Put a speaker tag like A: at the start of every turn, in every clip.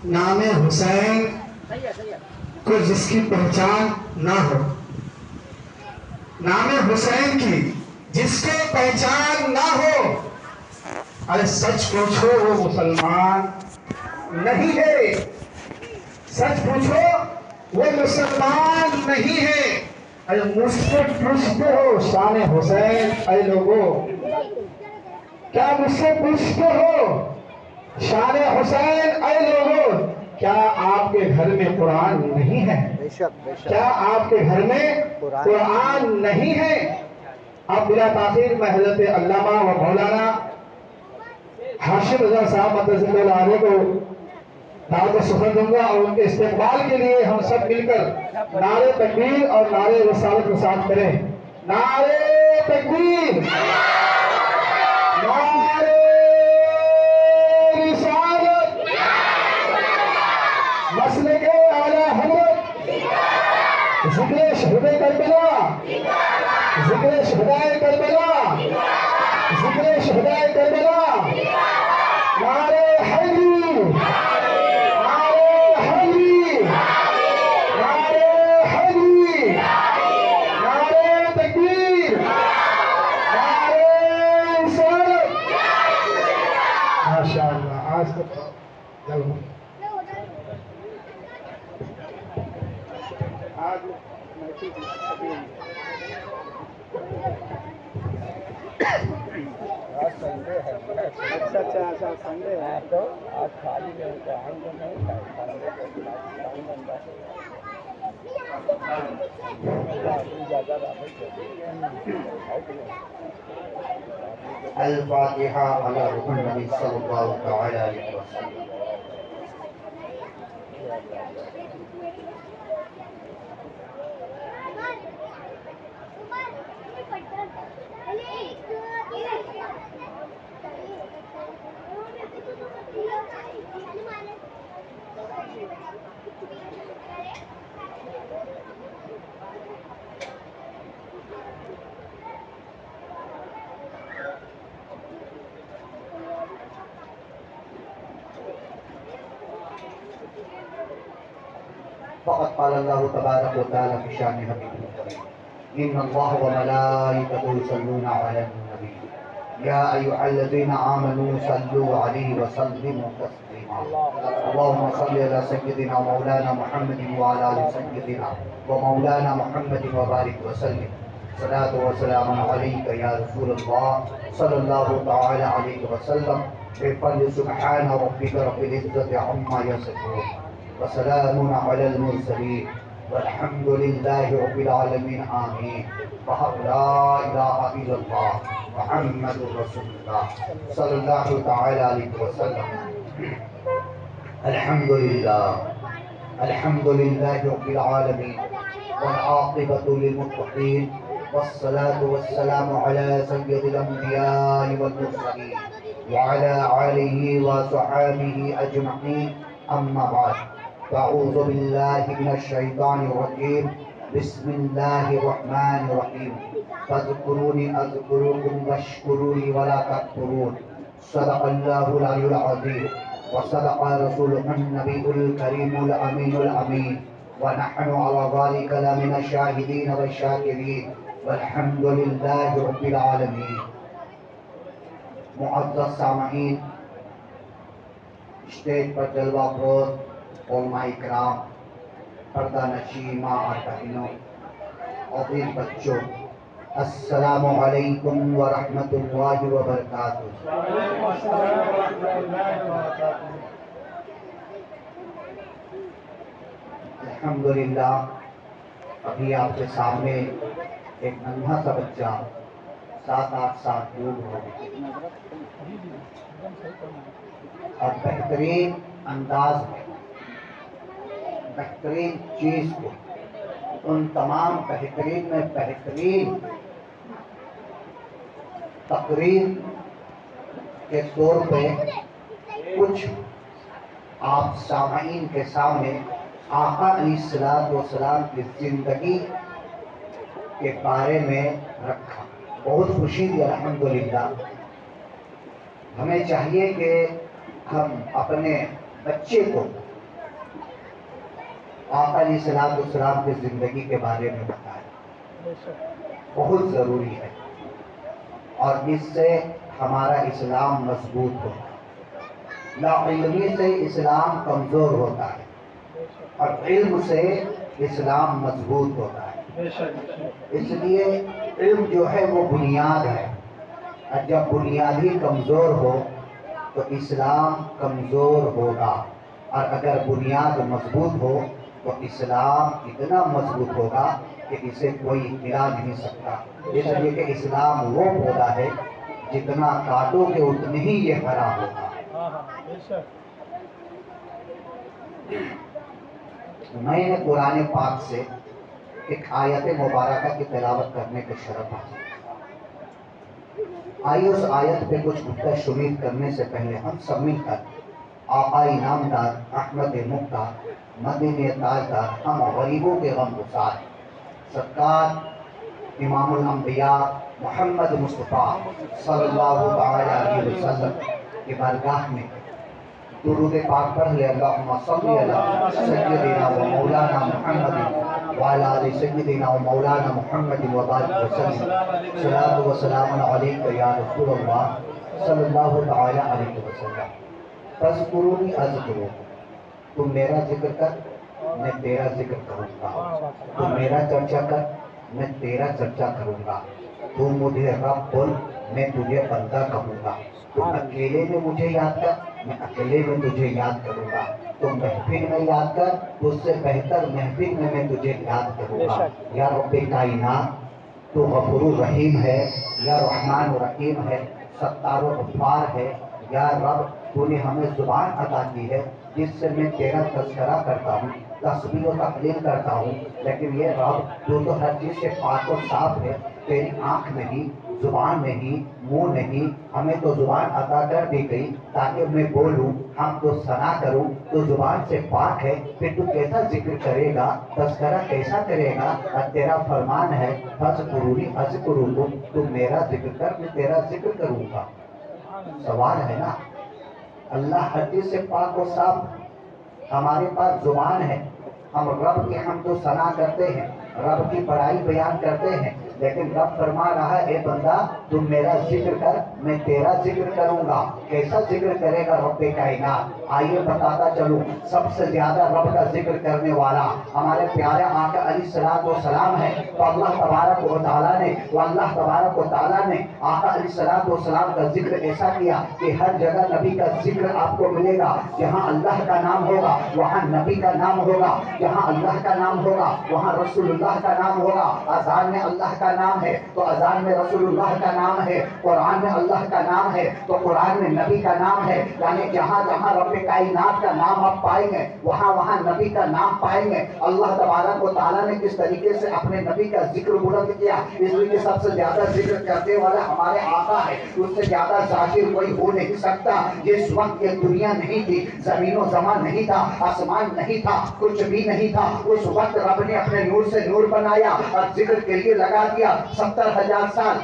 A: نام حسین کو جس کی پہچان نہ ہو، نام حسین کی جس کو پہچان نہ ہو، ارے سچ پوچھو وہ مسلمان نہیں ہے، سچ پوچھو وہ مسلمان نہیں ہے۔ ارے مجھ سے پوچھتے ہو شان حسین، اے لوگو کیا مجھ سے پوچھتے ہو شان حسین، اے لوگو کیا آپ کے گھر میں قرآن نہیں ہے؟ کیا آپ کے گھر میں قرآن نہیں ہے؟ اب بلا تاخیر میں حضرت علامہ و مولانا ہاشم رضا صاحب مدثر اللہ علیہ کو دعوت سخن دوں گا، اور ان کے استقبال کے لیے ہم سب مل کر نعرے تکبیر اور نعرے رسالت کے ساتھ کریں۔ نعرے تکبیر، نعرے رسالت، مسلک اعلی حضرت، ذکر شہدائے کربلا، ذکر شہدائے کربلا، ذکر شہدائے کربلا، نعرے حیدری، نعرے حیدری، نعرے حیدری، نعرے تکبیر، نعرے رسالت۔ ماشاءاللہ، آج تک چلو آج
B: سنڈے ہے، اچھا سنڈے ہے تو آج خالی نہیں ہوتا، ہم کو نہیں کھائے
A: الفاتحہ علی رسول نبی صلی اللہ تعالی علیہ وسلم۔ فقد قال الله تبارك وتعالى في شان حبيبه الكريم: إن الله وملائكته يصلون على النبي يا أيها الذين آمنوا صلوا عليه وسلموا تسليما اللهم صل على سيدنا مولانا محمد وعلى آل سيدنا ومولانا محمد وبارك وسلم صلاة وسلام عليك يا رسول الله صلى الله تعالى عليه وسلم بفضل سبحان ربك رب العزة عما يصفون وسلام على المرسلين والحمد لله رب العالمين آمين بحق لا إله إلا الله محمد رسول الله صلى الله تعالى عليه وسلم۔ الحمد لله رب العالمين والعاقبة للمتقين والصلاة والسلام على سيد الأنبياء والمرسلين وعلى آله وصحبه أجمعين، أما بعد، فأعوذ بالله من الشيطان الرجيم، بسم الله الرحمن الرحيم، فاذكروني أذكركم واشكروني ولا تكفرون، صدق الله العلي العظيم وصدق رسوله النبي الكريم الأمين الأمين، ونحن على ذلك لمن الشاهدين والشاكرين، والحمد لله رب العالمين۔ معزز سامعین، اسٹیج پر جلوہ افروز علماء کرام، پردہ نشین ماں اور بہنوں، عزیز بچوں، السلام علیکم ورحمۃ اللہ وبرکاتہ۔ الحمدللہ، ابھی آپ کے سامنے ایک ننھا سا بچہ 7-8 سال دور ہو اور بہترین انداز میں بہترین چیز کو ان تمام بہترین میں بہترین تقریر کے طور پہ کچھ آپ سامعین کے سامنے آقا علیہ السلام کی زندگی کے بارے میں رکھا۔ بہت خوشی دی الحمدللہ۔ ہمیں چاہیے کہ ہم اپنے بچے کو آقا علیہ السلام کی زندگی کے بارے میں بتائیں، بہت ضروری ہے، اور اس سے ہمارا اسلام مضبوط ہوتا ہے۔ لا علمی سے اسلام کمزور ہوتا ہے اور علم سے اسلام مضبوط ہوتا ہے۔ اس لیے علم جو ہے وہ بنیاد ہے، اور جب بنیاد ہی کمزور ہو تو اسلام کمزور ہوگا، اور اگر بنیاد مضبوط ہو تو اسلام اتنا مضبوط ہوگا کہ اسے کوئی ہلا نہیں سکتا۔ اس لیے کہ اسلام وہ پودا ہے جتنا کاٹو گے اتنی ہی یہ ہرا ہوگا۔ میں نے قرآن پاک سے ایک آیت مبارکہ کی تلاوت کرنے کا شرف حاصل کیا۔ آئیے اس آیت پہ کچھ گفتہ شنید کرنے سے پہلے ہم سب مل کر آقا انعامدار احمد مختار مدینہ تاجدار ہم غریبوں کے غم گسار سرکار امام الانبیاء محمد مصطفیٰ صلی اللہ تعالی علیہ وسلم کی بارگاہ میں درود پاک پڑھ لے۔ اللہم صلی علی سیدنا و مولانا محمد وعلی آل سیدنا و مولانا محمد وبارک وسلم۔ صلاۃ و سلام علیک یا رسول اللہ صلی اللہ تعالی علیہ وسلم۔ فاذکرونی اذکرکم، تم میرا ذکر کر میں تیرا ذکر کروں گا، تم میرا چرچا کر میں تیرا چرچا کروں گا، تم مجھے رب بول میں تجھے بندہ کہوں گا، تم اکیلے میں مجھے یاد کر میں اکیلے میں تجھے یاد کروں گا، تم محفل میں یاد کر تو اس سے بہتر محفل میں تجھے یاد کروں گا۔ یا رب کائنات تو غفور الرحیم ہے، یا رحمان الرحیم ہے، ستار و غفار ہے۔ یا رب تو نے ہمیں زبان عطا کی ہے جس سے میں تیرا تذکرہ کرتا ہوں، تسبیح و تحلیل کرتا ہوں، لیکن یہ رب تو ہر چیز سے پاک و صاف ہے، تیری آنکھ نہیں، زبان نہیں، منہ نہیں، ہمیں تو زبان عطا کر دی گئی تاکہ میں بولوں، ہم تو ثنا کروں، تو زبان سے پاک ہے، پھر تو کیسا ذکر کرے گا، تذکرہ کیسا کرے گا؟ اور تیرا فرمان ہے فاذکرونی اذکرکم، تم میرا ذکر کر میں تیرا ذکر کروں گا۔ سوال ہے نا، اللہ ہر چیز سے پاک و صاف، ہمارے پاس زبان ہے، ہم رب کی حمد و ثنا کرتے ہیں، رب کی بڑائی بیان کرتے ہیں، لیکن رب فرما رہا ہے اے بندہ تم میرا ذکر کر میں تیرا ذکر کروں گا۔ کیسا ذکر کرے گا رب کائنات؟ آئیے بتاتا چلوں، سب سے زیادہ رب کا ذکر کرنے والا ہمارے پیارے آقا علیہ السلام ہے، تو اللہ تبارک و تعالیٰ نے آقا علیہ السلام کا ذکر ایسا کیا کہ ہر جگہ نبی کا ذکر آپ کو ملے گا۔ جہاں اللہ کا نام ہوگا وہاں نبی کا نام ہوگا، جہاں اللہ کا نام ہوگا وہاں رسول اللہ کا نام ہوگا۔ اذان میں اللہ کا نام ہے تو اذان میں رسول اللہ کا نام ہے، قرآن میں اللہ کا نام ہے تو قرآن میں نبی کا نام ہے، یعنی جہاں جہاں رب کائنات کا نام آپ پائیں گے وہاں وہاں نبی کا نام پائیں گے۔ اللہ تبارک و تعالیٰ نے کس طریقے سے اپنے نبی کا ذکر بلند کیا، اس لیے سب سے زیادہ ذکر کرنے والا ہمارے آقا ہے، اس سے زیادہ ذاکر کوئی ہو نہیں سکتا۔ جس وقت یہ دنیا نہیں تھی، زمین و زمان نہیں تھا، آسمان نہیں تھا، کچھ بھی نہیں تھا، اس وقت رب نے اپنے نور سے نور بنایا اور ذکر کے لیے لگا دیا۔ 70,000 سال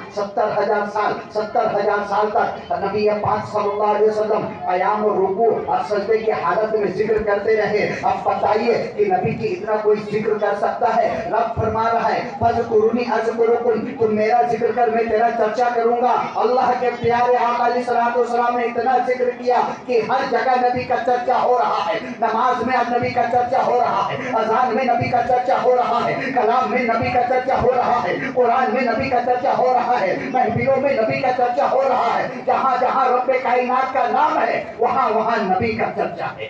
A: تک نبی پاک صلی اللہ علیہ وسلم قیام و رکوع اور سجدے کی حالت میں ذکر کرتے رہے۔ اب بتائیے کہ نبی کی اتنا کوئی ذکر کر سکتا ہے؟ رب فرما رہا ہے فاذکرونی اذکرکم، تم میرا ذکر کر میں تیرا چرچا کروں گا۔ اللہ کے پیارے آقا علیہ السلام نے اتنا ذکر کیا کہ ہر جگہ نبی کا چرچا ہو رہا ہے، نماز میں نبی کا چرچا ہو رہا ہے، اذان میں نبی کا چرچا ہو رہا ہے، کلام میں نبی کا چرچا ہو رہا ہے، قرآن میں نبی کا چرچا ہو رہا ہے، محفلوں میں نبی کا چرچا ہو رہا ہے۔ جہاں جہاں رب کائنات کا نام ہے وہاں وہاں نبی کا چرچا ہے۔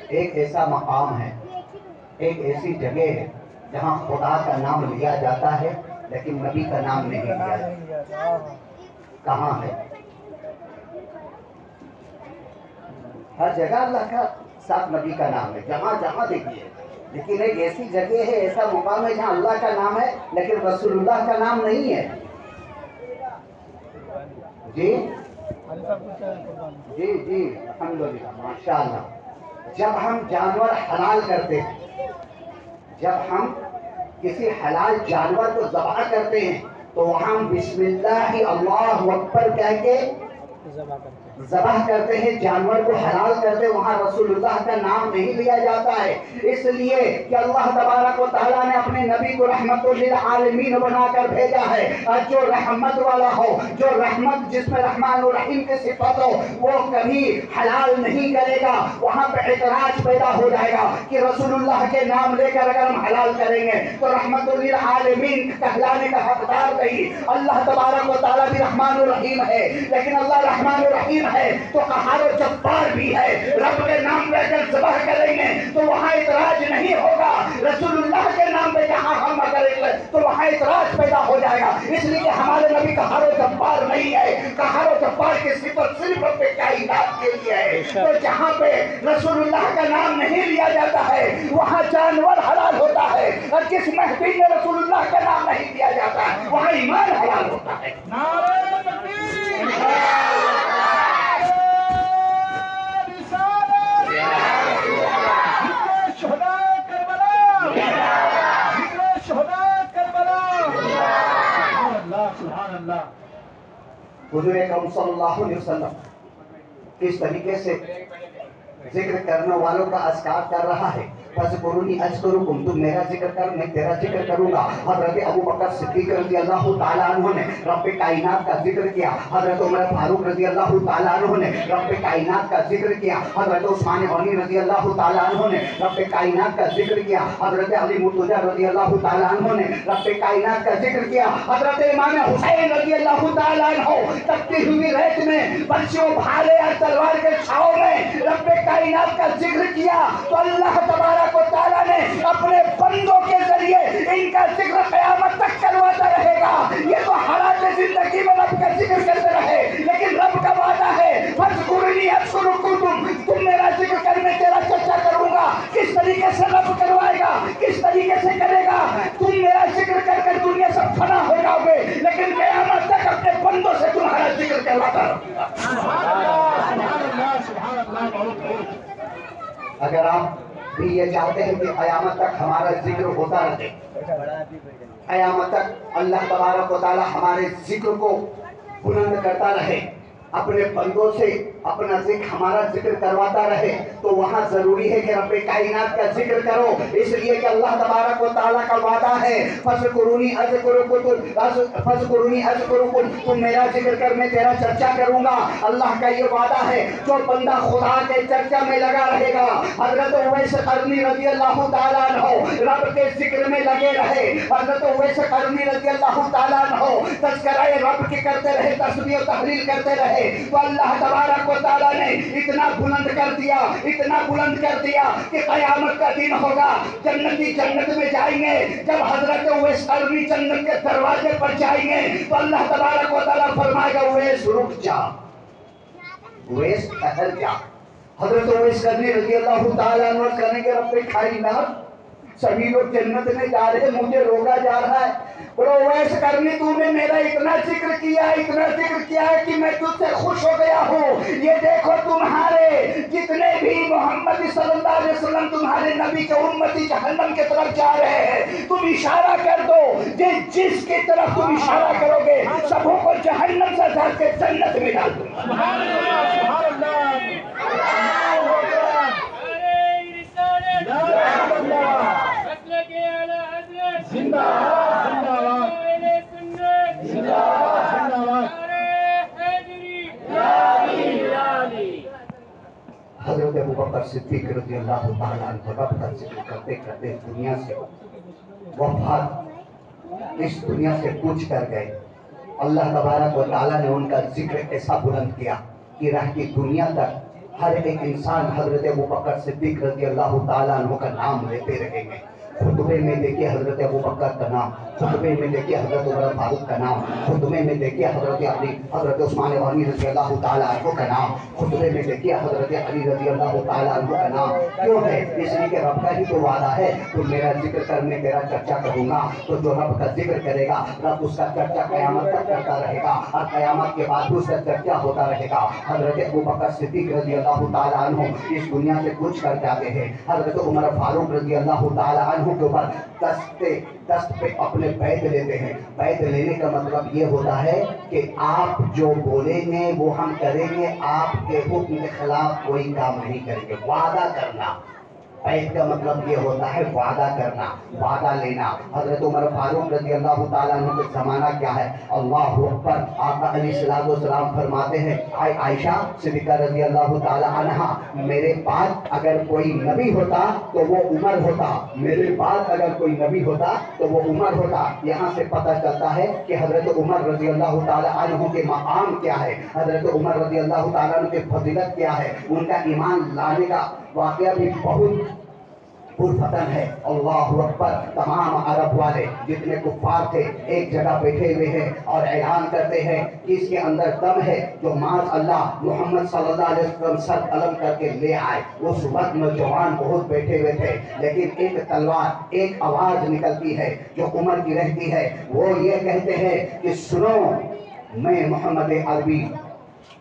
A: ایک ایسا مقام ہے، ایک ایسی جگہ ہے جہاں خدا کا نام لیا جاتا ہے لیکن نبی کا نام نہیں لیا جاتا۔ کہاں ہے؟ ہر جگہ اللہ کا ساتھ نبی کا نام ہے، جہاں جہاں دیکھیے، لیکن ایک ایسی جگہ ہے، ایسا مقام ہے جہاں اللہ کا نام ہے لیکن رسول اللہ کا نام نہیں ہے۔ جی جی جی الحمدللہ ماشاء اللہ۔ جب ہم جانور حلال کرتے ہیں، جب ہم کسی حلال جانور کو ذبح کرتے ہیں تو وہاں بسم اللہ اللہ اکبر کہہ کے ذبح کرتے ہیں، جانور کو حلال کرتے ہیں، وہاں رسول اللہ کا نام نہیں لیا جاتا ہے، اس لیے کہ اللہ تبارک و تعالیٰ نے اپنے نبی کو رحمت للعالمین بنا کر بھیجا ہے، اور جو رحمت والا ہو، جو رحمت جس میں رحمان الرحیم کی صفت ہو، وہ کبھی حلال نہیں کرے گا۔ وہاں پہ اعتراض پیدا ہو جائے گا کہ رسول اللہ کے نام لے کر اگر ہم حلال کریں گے تو رحمت للعالمین کہلانے کا حقدار نہیں۔ اللہ تبارک و تعالیٰ بھی رحمان الرحیم ہے، لیکن اللہ رحمان الرحیم ہے تو قہار و جبار بھی ہے۔ رب کے نام لے کر ذبح کریں گے تو وہاں اعتراض نہیں ہوگا، رسول اللہ کے نام پہ جہاں ہم کریں گے تو وہاں اعتراض پیدا ہو جائے گا، اس لیے کہ ہمارے نبی قہار و جبار نہیں ہے۔ قہار و جبار کی صفت صرف رب کائنات کے لیے ہے۔ تو جہاں پہ رسول اللہ کا نام نہیں لیا جاتا ہے وہاں جانور حلال ہوتا ہے، اور جس محفل میں رسول اللہ کا نام نہیں لیا جاتا ہے وہاں ایمان حلال ہوتا ہے۔
B: نعرہ تکبیر،
A: حضور اکرم صلی اللہ علیہ وسلم کس طریقے سے ذکر کرنے والوں کا اذکار کر رہا ہے، فَاذْكُرُونِي أَذْكُرُكُمْ، تم میرا ذکر کر میں تیرا ذکر کروں گا۔ حضرت ابو بکر صدیق رضی اللہ تعالیٰ عنہ نے رب کائنات کا ذکر کیا، حضرت عمر فاروق رضی اللہ تعالیٰ عنہ نے رب کائنات کا ذکر کیا، حضرت عثمان غنی رضی اللہ تعالیٰ عنہ نے رب کائنات کا ذکر کیا، حضرت علی مرتضیٰ رضی اللہ تعالیٰ عنہ نے رب کائنات کا ذکر کیا، حضرت امام حسین رضی اللہ تعالیٰ عنہ تپتی ہوئی ریت میں برچھیوں بھالے اور تلوار کے چھاؤں میں رب کائنات کا ذکر کیا، تو اللہ تبارک و تعالیٰ نے اپنے بندوں کے ذریعے ان کا ذکر قیامت تک کرواتا رہے گا۔ یہ تو حالات زندگی میں رب کا ذکر کرتے رہے، لیکن رب کا وعدہ ہے فَاذْكُرُونِي أَذْكُرُكُمْ، تم میرا ذکر کر میں تیرا چرچا کروں گا۔ کس طریقے سے رب کروائے گا، کس طریقے سے کرے گا؟ تم میرا ذکر کر کر دنیا سے فنا ہو جاؤ گے، لیکن قیامت تک اپنے بندوں سے تمہارا ذکر کرواتا رہوں گا۔ اگر آپ بھی یہ چاہتے ہیں کہ قیامت تک ہمارا ذکر ہوتا رہے، قیامت تک اللہ تبارک و تعالی ہمارے ذکر کو بلند کرتا رہے، اپنے بندوں سے اپنا ذکر ہمارا ذکر کرواتا رہے، تو وہاں ضروری ہے کہ رب کائنات کا ذکر کرو، اس لیے کہ اللہ تبارک و تعالیٰ کا وعدہ ہے فَاذْكُرُونِي أَذْكُرُكُمْ، تم میرا ذکر کر میں تیرا چرچا کروں گا۔ اللہ کا یہ وعدہ ہے، جو بندہ خدا کے چرچا میں لگا رہے گا، حضرت اویس قرنی رضی اللہ تعالیٰ عنہ رب کے ذکر میں لگے رہے، حضرت اویس قرنی رضی اللہ تعالیٰ عنہ تذکرہ رب کی کرتے رہے، تسبیح و تحلیل کرتے رہے، تو اللہ تبارک و تعالیٰ نے اتنا بلند کر دیا، اتنا بلند کر دیا کہ قیامت کا دن ہوگا، جنتی جنت میں جائیں گے، جب حضرت اویس قرنی جنت کے دروازے پر جائیں گے تو اللہ تبارک و تعالیٰ فرمائے گا اویس رک جا، اویس ٹھہر جا۔ حضرت اویس قرنی رضی اللہ تعالیٰ عنہ کرنے کے رب کائنات سبھی لوگ جنت میں جا رہے، مجھے روکا جا رہا ہے، بولو اویس قرنی تو نے میرا اتنا ذکر کیا، اتنا ذکر کیا ہے کہ میں تجھ سے خوش ہو گیا ہوں، یہ دیکھو تمہارے جتنے بھی محمد صلی اللہ علیہ وسلم تمہارے نبی کے امتی جہنم کی طرف جا رہے ہیں، تم اشارہ کر دو، جس کی طرف تم اشارہ کرو گے سبوں کو جہنم سے ہٹا کے جنت میں ڈال دوں گا۔
B: سبحان اللہ، سبحان اللہ، زندہ
A: حضرت ابوبکر صدیق رضی اللہ تعالیٰ عنہ رب کا ذکر کرتے کرتے دنیا سے وفات اس دنیا سے کوچ کر گئے۔ اللہ تبارک و تعالیٰ نے ان کا ذکر ایسا بلند کیا کہ رہ کی دنیا تک ہر ایک انسان حضرت ابوبکر صدیق رضی اللہ تعالیٰ عنہ کا نام لیتے رہیں گے۔ خطبے میں دیکھیے حضرت ابوبکر کا نام، خطبے میں دیکھیے حضرت عمر فاروق کا نام، خطبے میں دیکھیے حضرت علی، حضرت عثمان غنی رضی اللہ تعالیٰ عنہ کا نام، خطبے میں دیکھیے حضرت علی رضی اللہ تعالیٰ عنہ کا نام۔ کیوں ہے؟ اس لیے کہ رب کا ہی تو وعدہ ہے تو میرا ذکر کر میں تیرا چرچا کروں گا، تو جو رب کا ذکر کرے گا رب اس کا چرچا قیامت تک کرتا رہے گا، اور قیامت کے بعد اس کا چرچا ہوتا رہے گا۔ حضرت ابوبکر صدیق رضی اللہ تعالیٰ عنہ اس دنیا سے کوچ کر جاتے ہیں، حضرت عمر فاروق رضی اللہ تعالیٰ عنہ عنہ کے اوپر دست پہ اپنے بیعت لیتے ہیں. بیعت لینے کا مطلب یہ ہوتا ہے کہ آپ جو بولیں گے وہ ہم کریں گے, آپ کے حکم کے خلاف کوئی کام نہیں کریں گے. وعدہ کرنا, بیعت کا مطلب یہ ہوتا ہے وعدہ کرنا, وعدہ لینا. حضرت عمر فاروق رضی اللہ تعالیٰ عنہ کا زمانہ کیا ہے, اللہ اکبر. آقا علیہ السلام فرماتے ہیں, عائشہ صدیقہ رضی اللہ تعالیٰ عنہ, میرے بعد اگر کوئی نبی ہوتا تو وہ عمر ہوتا, میرے بعد اگر کوئی نبی ہوتا تو وہ عمر ہوتا. یہاں سے پتہ چلتا ہے کہ حضرت عمر رضی اللہ تعالیٰ عنہ کے مقام کیا ہے, حضرت عمر رضی اللہ تعالیٰ عنہ کی فضیلت کیا ہے. ان کا ایمان لانے کا واقعہ بھی بہت پرفتن ہے. اللہ اکبر. تمام عرب والے جتنے کفار تھے ایک جگہ بیٹھے ہوئے ہیں اور اعلان کرتے ہیں کہ اس کے اندر دم ہے جو معاذ اللہ محمد صلی اللہ علیہ وسلم سر قلم کر کے لے آئے. اس وقت نوجوان بہت بیٹھے ہوئے تھے, لیکن ایک تلوار, ایک آواز نکلتی ہے جو عمر کی رہتی ہے. وہ یہ کہتے ہیں کہ سنو, میں محمد عربی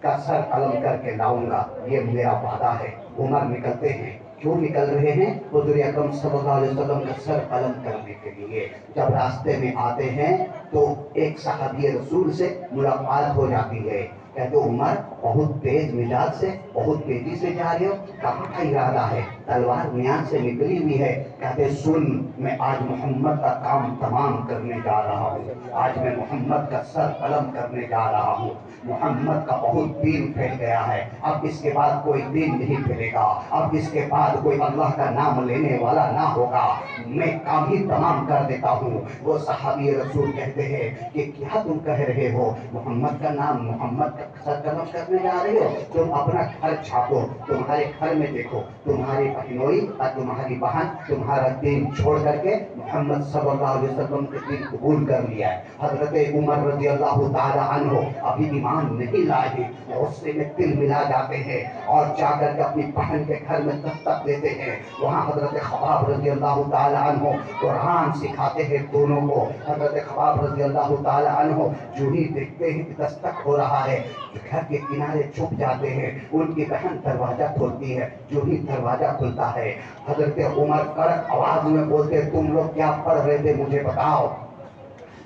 A: کا سر قلم کر کے لاؤں گا, یہ میرا وعدہ ہے. عمر نکلتے ہیں. کیوں نکل رہے ہیں؟ حضور اکرم صلی اللہ علیہ وسلم کا سر قلم کرنے کے لیے. جب راستے میں آتے ہیں تو ایک صحابی رسول سے ملاقات ہو جاتی ہے. کہتے عمر بہت تیز مزاج سے, بہت تیزی سے جا رہے ہو, کہاں کا ارادہ ہے؟ تلوار میان سے نکلی ہوئی ہے. کہتے سن, میں آج محمد کا کام تمام کرنے جا رہا ہوں, آج میں محمد کا سر قلم کرنے جا رہا ہوں. محمد کا بہت دین پھیل گیا ہے, اب اس کے بعد کوئی دین نہیں پھیلے گا, اب اس کے بعد کوئی اللہ کا نام لینے والا نہ ہوگا, میں کام ہی تمام کر دیتا ہوں. وہ صحابی رسول کہتے ہیں کہ کیا تم کہہ رہے ہو, محمد کا نام, محمد کا سر قلم کرنے جا رہے ہو؟ تم اپنا گھر چھاپو, تمہارے گھر میں دیکھو, تمہاری بہنوئی اور تمہاری بہن تمہارا دین چھوڑ کر کے محمد صلی اللہ علیہ وسلم کے دین قبول کر لیا ہے. حضرت عمر رضی اللہ تعالی عنہ ابھی ایمان نہیں لائے, غصے میں دل ملا جاتے ہیں اور جا کر کے اپنی بہن کے گھر میں دستک دیتے ہیں. وہاں حضرت خباب رضی اللہ تعالی عنہ قرآن سکھاتے ہیں دونوں کو. حضرت خباب رضی اللہ تعالی عنہ جو ہی دیکھتے ہیں کہ دستک ہو رہا ہے, گھر کے کنارے چھپ جاتے ہیں. ان کی بہن دروازہ کھولتی ہے, جو ہی دروازہ کھلتا ہے حضرت عمر کڑک آواز میں بولتے, تم لوگ کیا پڑھ رہے تھے مجھے بتاؤ.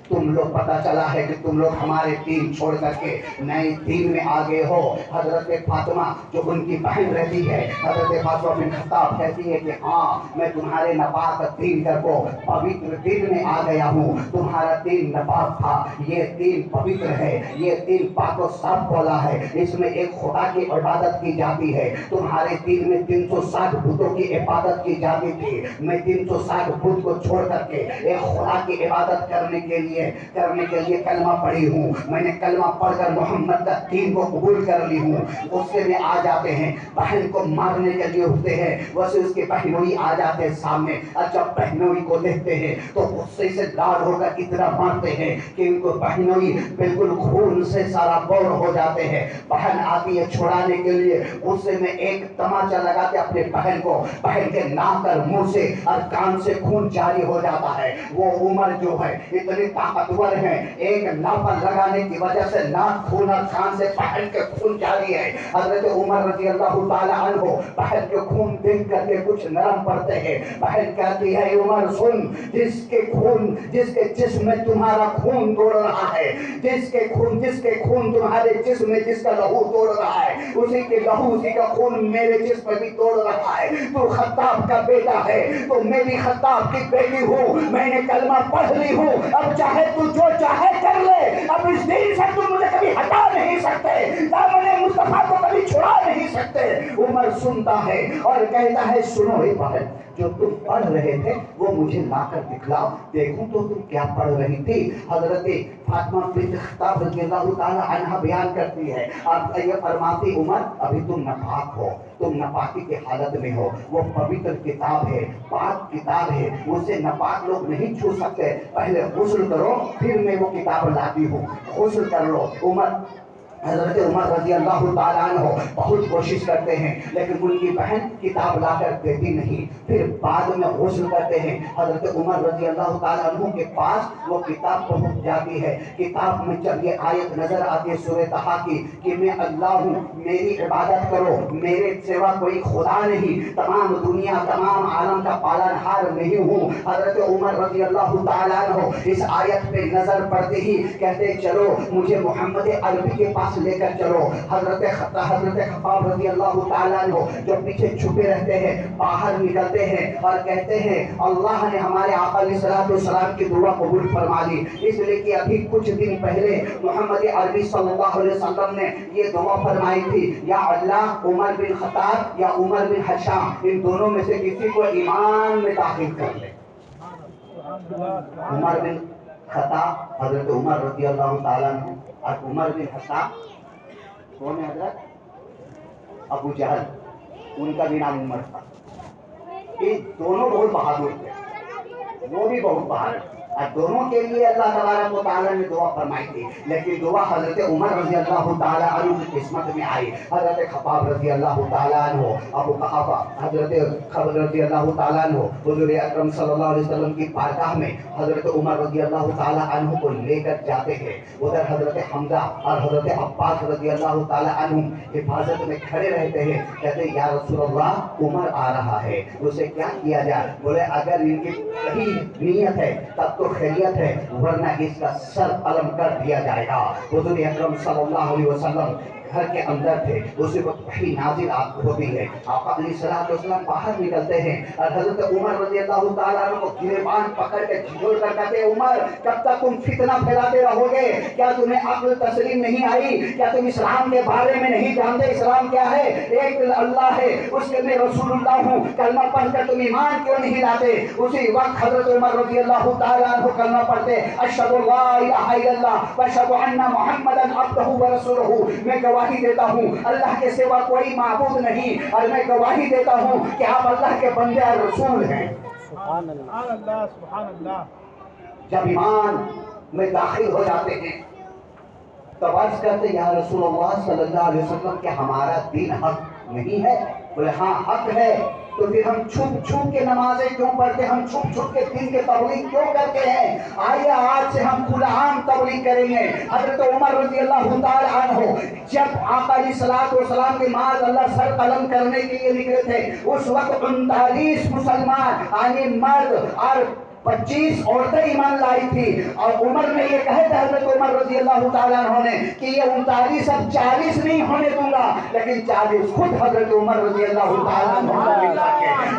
A: تم لوگ پتہ چلا ہے کہ تم لوگ ہمارے دین چھوڑ کر کے نئے دین میں آ گئے ہو. حضرت فاطمہ جو ان کی بہن رہتی ہے, حضرت فاطمہ بن خطاب کہتی ہے کہ ہاں میں تمہارے نپاک دین کو پوتر دین میں آ گیا ہوں. تمہارا دین نپاک تھا, یہ دین پوتر ہے, یہ دین پاک و صاف والا ہے, اس میں ایک خدا کی عبادت کی جاتی ہے. تمہارے دین میں 360 بتوں کی عبادت کی جاتی تھی, میں 360 بت کو چھوڑ کر کے ایک خدا کی عبادت کرنے کے لیے کلمہ پڑھی ہوں. میں نے کلمہ پڑھ کر محمد کا دین کو قبول کر لی ہوں. غصے میں آ جاتے ہیں, بہن کو مارنے کے لیے اٹھتے ہیں. ویسے اس کے بہنوئی آ جاتے ہیں سامنے, اور جب بہنوئی کو دیکھتے ہیں تو غصے سے لاڈ ہو کر اتنا مارتے ہیں کہ ان کو بہنوئی بالکل خون سے سارا بور ہو جاتے ہیں. بہن آتی ہے چھڑانے کے لیے, غصے میں ایک تماچا لگا کے اپنے بہن کو, بہن کے ناک اور منہ سے اور کان سے خون جاری ہو جاتا ہے. وہ عمر جو ہے اتنی طاقتور ہیں, ایک نافہ لگانے کی وجہ سے ناک خون اور کان سے بہن کے خون جاری ہے. حضرت عمر رضی اللہ تعالی عنہ بہن کے خون دیکھ کر کے کچھ نرم پڑتے ہیں. بہن کہتی ہے عمر سن, جس کے جسم میں تمہارا خون دوڑ رہا ہے, جس کے خون تمہارے جسم میں جس کا لہو دوڑ رہا ہے, اسی کے لہو اسی کا خون میرے جسم میں بھی دوڑ رہا ہے. تو خطاب کا بیٹا ہے, تو میں بھی خطاب کی بیٹی ہوں, میں نے کلمہ پڑھ لی ہوں, اب چاہے تو جو چاہے کر لے, اب اس دین سے تم مجھے کبھی ہٹا نہیں سکتے, دامن مصطفیٰ کو کبھی چھڑا نہیں سکتے. عمر سنتا ہے اور کہتا ہے سنو اے بہن, جو تم پڑھ رہے تھے وہ مجھے لا کر دکھلاؤ, دیکھوں تو تم کیا پڑھ رہی تھی. حضرت فاطمہ بنت خطاب رضی اللہ تعالی عنہ بیان کرتی ہے, آپ یہ فرماتی عمر ابھی تم ناپاک ہو, تم ناپاکی کی حالت میں ہو. وہ پوتر کتاب ہے, پاک کتاب ہے, اسے ناپاک لوگ نہیں چھو سکتے. پہلے غسل کرو, پھر میں وہ کتاب لاتی ہوں, غسل کر لو. عمر حضرت عمر رضی اللہ تعالیٰ عنہ بہت کوشش کرتے ہیں لیکن ان کی بہن کتاب لا کر دیتی نہیں. پھر بعد میں غسل کرتے ہیں. حضرت عمر رضی اللہ تعالیٰ عنہ کے پاس وہ کتاب پہنچ جاتی ہے. کتاب میں جب یہ آیت نظر آتی ہے سورہ طٰہٰ کی کہ میں اللہ ہوں، میری عبادت کرو، میرے سوا کوئی خدا نہیں، تمام دنیا تمام عالم کا پالنہار نہیں ہوں. حضرت عمر رضی اللہ تعالیٰ عنہ اس آیت پہ نظر پڑتے ہی کہتے چلو مجھے محمد عربی کے پاس لے کر چلو. حضرت خباب رضی اللہ تعالیٰ عنہ جو پیچھے چھپے رہتے ہیں باہر نکلتے ہیں اور کہتے ہیں اللہ نے ہمارے آقا علیہ الصلوۃ والسلام کی دعا قبول فرما لی، اس لیے کہ ابھی کچھ دن پہلے محمد عربی صلی اللہ علیہ وسلم نے یہ دعا فرمائی تھی، یا اللہ عمر بن خطاب یا عمر بن ہشام ان دونوں میں سے کسی کو ایمان میں داخل کر لے. عمر بن خطاب حضرت عمر رضی اللہ تعالیٰ عنہ اور عمر بن ہشام کون ہے حضرت؟ ابو جہل، ان کا بھی نام عمر تھا. یہ دونوں بہت بہادر تھے، وہ بھی بہت بہادر، اور دونوں کے لیے اللہ تبارک و تعالیٰ نے دعا فرمائی تھی. لیکن دعا حضرت عمر رضی اللہ تعالیٰ عنہ کی قسمت میں آئی. حضرت خباب رضی اللہ تعالیٰ عنہ، ابو قحافہ حضرت خباب رضی اللہ تعالیٰ عنہ حضور اکرم صلی اللہ علیہ وسلم کی بارگاہ میں حضرت عمر رضی اللہ تعالیٰ عنہ کو لے کر جاتے ہیں. ادھر حضرت حمزہ اور حضرت عباس رضی اللہ تعالیٰ عنہ حفاظت میں کھڑے رہتے ہیں. کہتے ہیں یا رسول اللہ عمر آ رہا ہے، اسے کیا کیا جائے؟ بولے اگر ان کی صحیح نیت ہے تب تو خیریت ہے، ورنہ اس کا سر قلم کر دیا جائے گا. حضور اکرم صلی اللہ علیہ وسلم گھر کے اندر تھے، اسی وقت وحی نازل ہوتی ہے. آقا علیہ الصلوۃ والسلام باہر نکلتے ہیں اور حضرت عمر رضی اللہ تعالیٰ عنہ کو گریبان پکڑ کے جھنجھوڑ کر کہتے ہیں عمر کب تک تم فتنہ پھیلاتے رہو گے؟ کیا تمہیں عقل تسلیم نہیں آئی؟ کیا تم اسلام کے بارے میں نہیں جانتے؟ اسلام کیا ہے؟ ایک اللہ ہے، اس کے میں رسول اللہ ہوں. کلمہ پڑھ کر تم ایمان کیوں نہیں لاتے؟ اسی وقت حضرت عمر رضی اللہ تعالیٰ عنہ کلمہ پڑھتے اشہد لا الہ الا اللہ واشہد ان محمدا عبدہ ورسولہ، میں گواہی دیتا ہوں اللہ کے سوا کوئی معبود نہیں، اور میں گواہی دیتا ہوں کہ آپ اللہ کے بندے اور رسول ہیں.
B: سبحان اللہ سبحان اللہ.
A: جب ایمان میں داخل ہو جاتے ہیں تو عرض کرتے یا رسول اللہ صلی اللہ علیہ وسلم کہ ہمارا دین حق نہیں ہے؟ بولے ہاں حق ہے. تو پھر ہم چھپ چھپ کے نمازیں کیوں پڑھتے؟ ہم چھپ چھپ کے دین کے تبلیغ کیوں کرتے ہیں؟ آئیے آج سے ہم کھلا عام تبلیغ کریں گے. حضرت عمر رضی اللہ تعالیٰ عنہ جب آقا علیہ الصلوۃ والسلام کے معاذ اللہ سر قلم کرنے کے لیے نکلے تھے، اس وقت 39 مسلمان یعنی مرد اور 25 عورتیں ایمان لائی تھی. اور عمر نے یہ کہا تھا حضرت عمر رضی اللہ تعالیٰ عنہ نے کہ یہ 39 اب 40 نہیں ہونے دوں گا، لیکن 40 خود حضرت عمر رضی اللہ تعالیٰ عنہ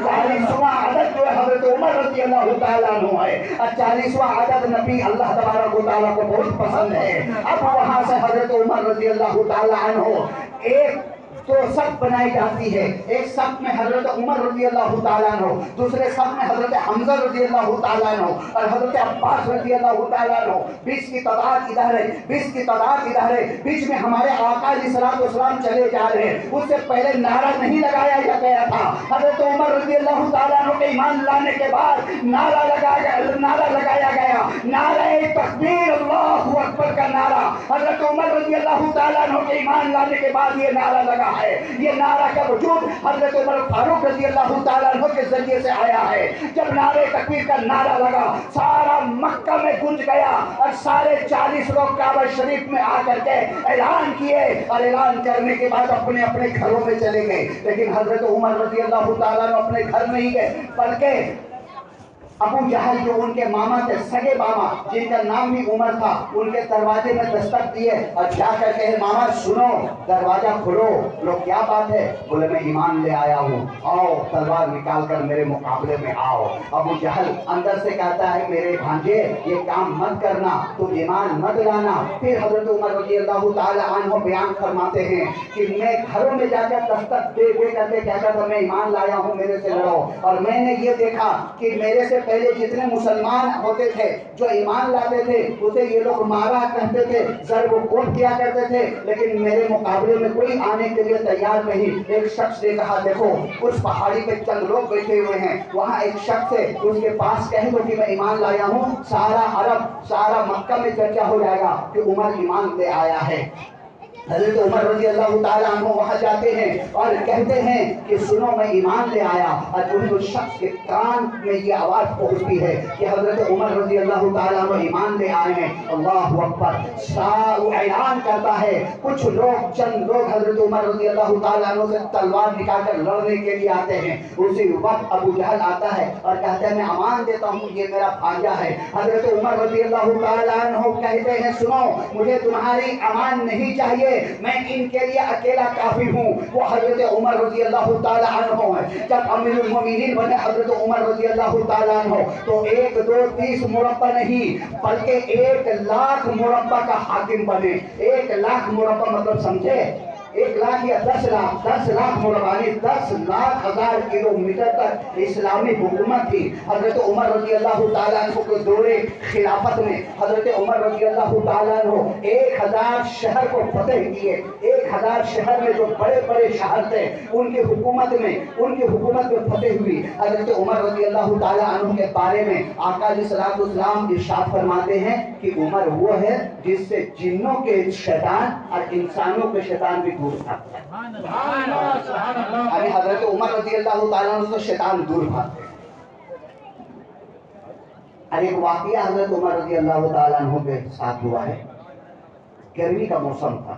A: 40واں عدد جو ہے حضرت عمر رضی اللہ تعالیٰ عنہ ہے، اور 40واں عدد نبی اللہ تبارک و تعالیٰ کو بہت پسند ہے. اب وہاں سے حضرت عمر رضی اللہ تعالیٰ عنہ ایک تو صف بنائی جاتی ہے. ایک صف میں حضرت عمر رضی اللہ تعالیٰ عنہ، دوسرے صف میں حضرت حمزہ رضی اللہ تعالیٰ عنہ اور حضرت عباس رضی اللہ تعالیٰ عنہ. 20 کی تعداد ادھر ہے، 20 کی تعداد ادھر ہے. بیچ میں ہمارے آقا علیہ الصلوۃ والسلام چلے جا رہے ہیں. اس سے پہلے نعرہ نہیں لگایا گیا تھا. حضرت عمر رضی اللہ تعالیٰ عنہ کے ایمان لانے کے بعد نعرہ لگایا گیا، نعرہ تکبیر اللہ اکبر کا نعرہ. حضرت عمر رضی اللہ تعالیٰ عنہ کے ایمان لانے کے بعد یہ نعرہ لگا ہے. یہ نعرہ کا وجود حضرت عمر فاروق رضی اللہ تعالیٰ عنہ کے ذریعے سے آیا ہے. جب نعرہ تکبیر کا نعرہ لگا سارا مکہ میں گونج گیا اور سارے 40 لوگ کعبہ شریف میں آ کر کے اعلان کیے، اور اعلان کرنے کے بعد اپنے اپنے گھروں میں چلے گئے. لیکن حضرت عمر رضی اللہ تعالیٰ عنہ اپنے گھر نہیں گئے، بلکہ ابو جہل جو ان کے ماما تھے، سگے ماما جن کا نام بھی عمر تھا، ان کے دروازے میں دستک دیے اور جا کر کہے ماما سنو، دروازہ کھولو. لوگ کیا بات ہے؟ بولے میں ایمان لے آیا ہوں، آؤ تلوار نکال کر میرے مقابلے میں آؤ. ابو جہل اندر سے کہتا ہے میرے بھانجے یہ کام مت کرنا، تم ایمان مت لانا. پھر حضرت عمر رضی اللہ تعالیٰ عنہ بیان فرماتے ہیں کہ میں گھروں میں جا کر دستک دے کر کے کہتا تھا میں ایمان لایا ہوں، میرے سے لڑو. اور میں نے یہ دیکھا کہ میرے سے پہلے جتنے مسلمان ہوتے تھے جو ایمان لاتے تھے اسے یہ لوگ مارا کہتے تھے، ضرب و کوٹ کیا کرتے تھے، لیکن میرے مقابلے میں کوئی آنے کے لیے تیار نہیں. ایک شخص نے کہا دیکھو اس پہاڑی پہ چند لوگ بیٹھے ہوئے ہیں، وہاں ایک شخص ہے، اس کے پاس کہہ دو کہ میں ایمان لایا ہوں، سارا عرب سارا مکہ میں چرچا ہو جائے گا کہ عمر ایمان لے آیا ہے. حضرت عمر رضی اللہ تعالیٰ عنہ وہاں جاتے ہیں اور کہتے ہیں کہ سنو میں ایمان لے آیا، اور وہی اس شخص کے کان میں یہ آواز پہنچتی ہے کہ حضرت عمر رضی اللہ تعالیٰ عنہ ایمان لے آئے ہیں۔ اللہ اکبر، اعلان کرتا ہے، کچھ لوگ چند لوگ حضرت عمر رضی اللہ تعالیٰ عنہ سے تلوار نکال کر لڑنے کے لیے آتے ہیں۔ اسی وقت ابو جہل آتا ہے اور کہتا ہے میں امان دیتا ہوں، یہ میرا بھانجا ہے۔ حضرت عمر رضی اللہ تعالیٰ عنہ کہتے ہیں سنو مجھے تمہاری امان نہیں چاہیے، میں ان کے لیے اکیلا کافی ہوں۔ وہ حضرت عمر رضی اللہ تعالیٰ عنہ ہے۔ جب امیر المومنین بنے حضرت عمر رضی اللہ تعالیٰ عنہ تو 1 2 30 مربع نہیں بلکہ 1,00,000 مربع کا حاکم بنے۔ 1,00,000 مربع مطلب سمجھے؟ 1,00,000 یا 10,00,000، 10,00,000 مربع یعنی 10,00,000 کلومیٹر تک اسلامی حکومت تھی۔ حضرت عمر رضی اللہ تعالیٰ عنہ کے دورے خلافت میں حضرت عمر رضی اللہ تعالیٰ عنہ 1,000 شہر کو فتح کیے۔ 1,000 شہر میں جو بڑے بڑے شہر تھے ان کی حکومت میں فتح ہوئی۔ حضرت عمر رضی اللہ تعالیٰ عنہ کے بارے میں آقا علیہ الصلوۃ والسلام ارشاد فرماتے ہیں کہ عمر وہ ہے جس سے جنوں کے شیطان اور انسانوں کے شیطان بھی دور بھاگتا ہے۔ یعنی حضرت عمر رضی اللہ تعالیٰ عنہ سے شیطان دور بھاگتے ہیں۔ اور ایک واقعہ حضرت عمر رضی اللہ تعالیٰ عنہ کے ساتھ ہوا ہے۔ گرمی کا موسم تھا۔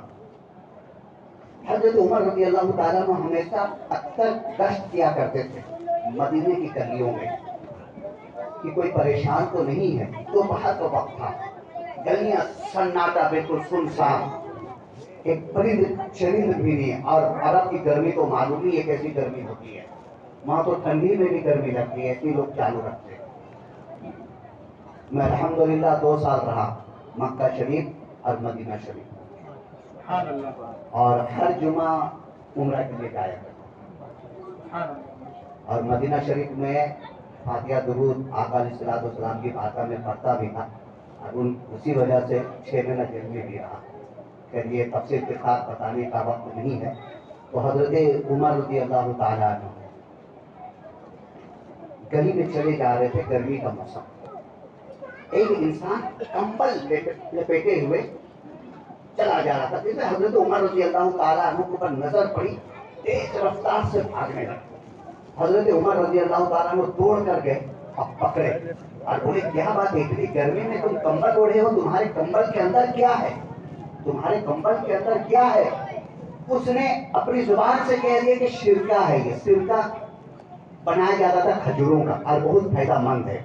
A: حضرت عمر رضی اللہ تعالیٰ عنہ ہمیشہ اکثر گشت کیا کرتے تھے مدینے کی گلیوں میں کہ کوئی پریشان تو نہیں ہے۔ تو بہت وقت تھا، گلیاں سناٹا، بالکل سنسان، ایک پرند چرند بھی نہیں۔ اور عرب کی گرمی تو معلوم ہی ہے کیسی گرمی ہوتی ہے، وہاں تو ٹھنڈی میں بھی گرمی لگتی ہے، ایسی لوگ چالو رکھتے ہیں۔ میں الحمدللہ 2 سال رہا مکہ شریف اور مدینہ شریف، اور ہر جمعہ عمرہ کے لیے جایا کرتا، اور مدینہ شریف میں فاتحہ درود آقا علیہ الصلوۃ والسلام کی بارگاہ میں پڑھتا بھی تھا، اور اسی وجہ سے 6 مہینہ جیل میں بھی رہا۔ کہ یہ تفصیل کے ساتھ بتانے کا وقت نہیں ہے۔ تو حضرت عمر رضی اللہ تعالیٰ عنہ گلی میں چلے جا رہے تھے، گرمی کا موسم، ایک انسان کمبل لپیٹے ہوئے چلا جا رہا تھا۔ جسے حضرت عمر رضی اللہ تعالیٰ عنہ کے اوپر نظر پڑی، تیز رفتار سے بھاگنے لگے۔ حضرت عمر رضی اللہ تعالیٰ عنہ دوڑ کر گئے اور پکڑے اور بولے کیا بات ہے، اتنی گرمی میں تم کمبل اوڑھے ہو، تمہارے کمبل کے اندر کیا ہے؟ تمہارے کمبل کے اندر کیا ہے؟ اس نے اپنی زبان سے کہہ دیا کہ سرکہ ہے، یہ سرکہ بنایا جاتا تھا کھجوروں کا اور بہت فائدہ مند ہے۔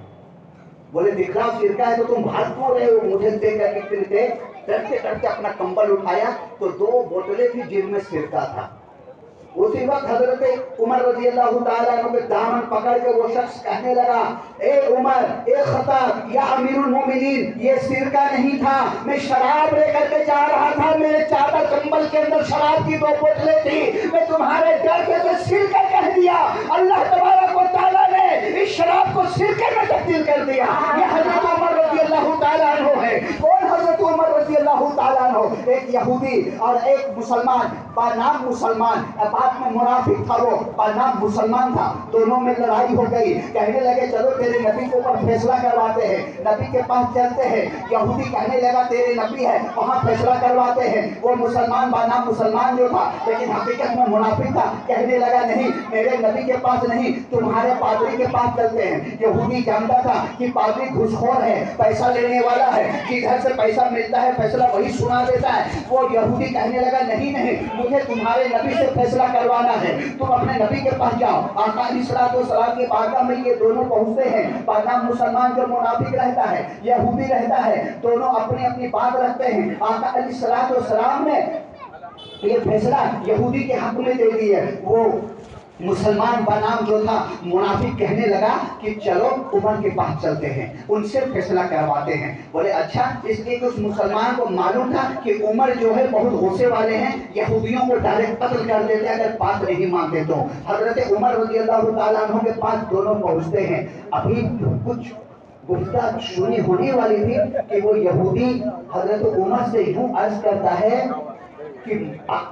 A: بولے دکھلاؤ سرکہ ہے تو تم بھاگ کیوں رہے ہو؟ مجھے دیکھ کر کے ڈرتے ڈرتے اپنا کمبل اٹھایا تو 2 بوتلیں تھی جن میں سرکہ تھا۔ اسی وقت حضرت عمر رضی اللہ تعالیٰ عنہ کے دامن پکڑ کے وہ شخص کہنے لگا اے عمر، اے خطاب، یا امیر المومنین، یہ سرکہ نہیں تھا، میں شراب لے کر کے جا رہا تھا، میرے چادر کمبل کے اندر شراب کی 2 بوتلیں تھی، میں تمہارے ڈر کے سے سرکہ کہہ دیا، اللہ تبارک و تعالیٰ نے اس شراب کو سرکے میں تبدیل کر دیا۔ یہ حضرت عمر رضی اللہ تعالیٰ عنہ ہے۔ کون حضرت عمر رضی اللہ تعالیٰ عنہ؟ ایک یہودی اور ایک مسلمان، نام مسلمان، بعد میں منافق تھا، وہ نام مسلمان تھا، دونوں میں لڑائی ہو گئی۔ کہنے لگے چلو تیرے نبی کے اوپر فیصلہ کرواتے ہیں، نبی کے پاس چلتے ہیں۔ یہودی کہنے لگا تیرے نبی ہے، وہاں فیصلہ کرواتے ہیں۔ وہ مسلمان نام مسلمان جو تھا لیکن حقیقت میں منافق تھا، کہنے لگا نہیں میرے نبی کے پاس نہیں، تمہارے پادری کے پاس چلتے ہیں۔ یہودی جانتا تھا کہ پادری گھوس خور ہے، پیسہ لینے والا ہے، جدھر سے پیسہ ملتا ہے فیصلہ وہی سنا دیتا ہے۔ وہ یہودی کہنے لگا نہیں مجھے تمہارے نبی سے فیصلہ کروانا ہے، تم اپنے نبی کے پاس جاؤ۔ آقا علیہ الصلوۃ والسلام کی بارگاہ میں یہ دونوں پہنچتے ہیں۔ نام مسلمان جو منافق رہتا ہے، یہودی رہتا ہے، دونوں اپنی اپنی بات رکھتے ہیں۔ آقا علیہ الصلوۃ والسلام نے یہ فیصلہ یہودی کے حق میں دے دی ہے۔ وہ مسلمان بنام جو تھا منافق کہنے لگا کہ چلو عمر کے پاس چلتے ہیں، ان سے فیصلہ کرواتے ہیں۔ بولے اچھا، اس لیے کہ اس مسلمان کو معلوم تھا کہ عمر جو ہے بہت غصے والے ہیں، یہودیوں کو ڈائریکٹ قتل کر دیتے اگر بات نہیں مانتے تو۔ حضرت عمر رضی اللہ تعالیٰ عنہ کے پاس دونوں پہنچتے ہیں۔ ابھی کچھ گفتگو ہونے والی تھی کہ وہ یہودی حضرت عمر سے یوں عرض کرتا ہے کہ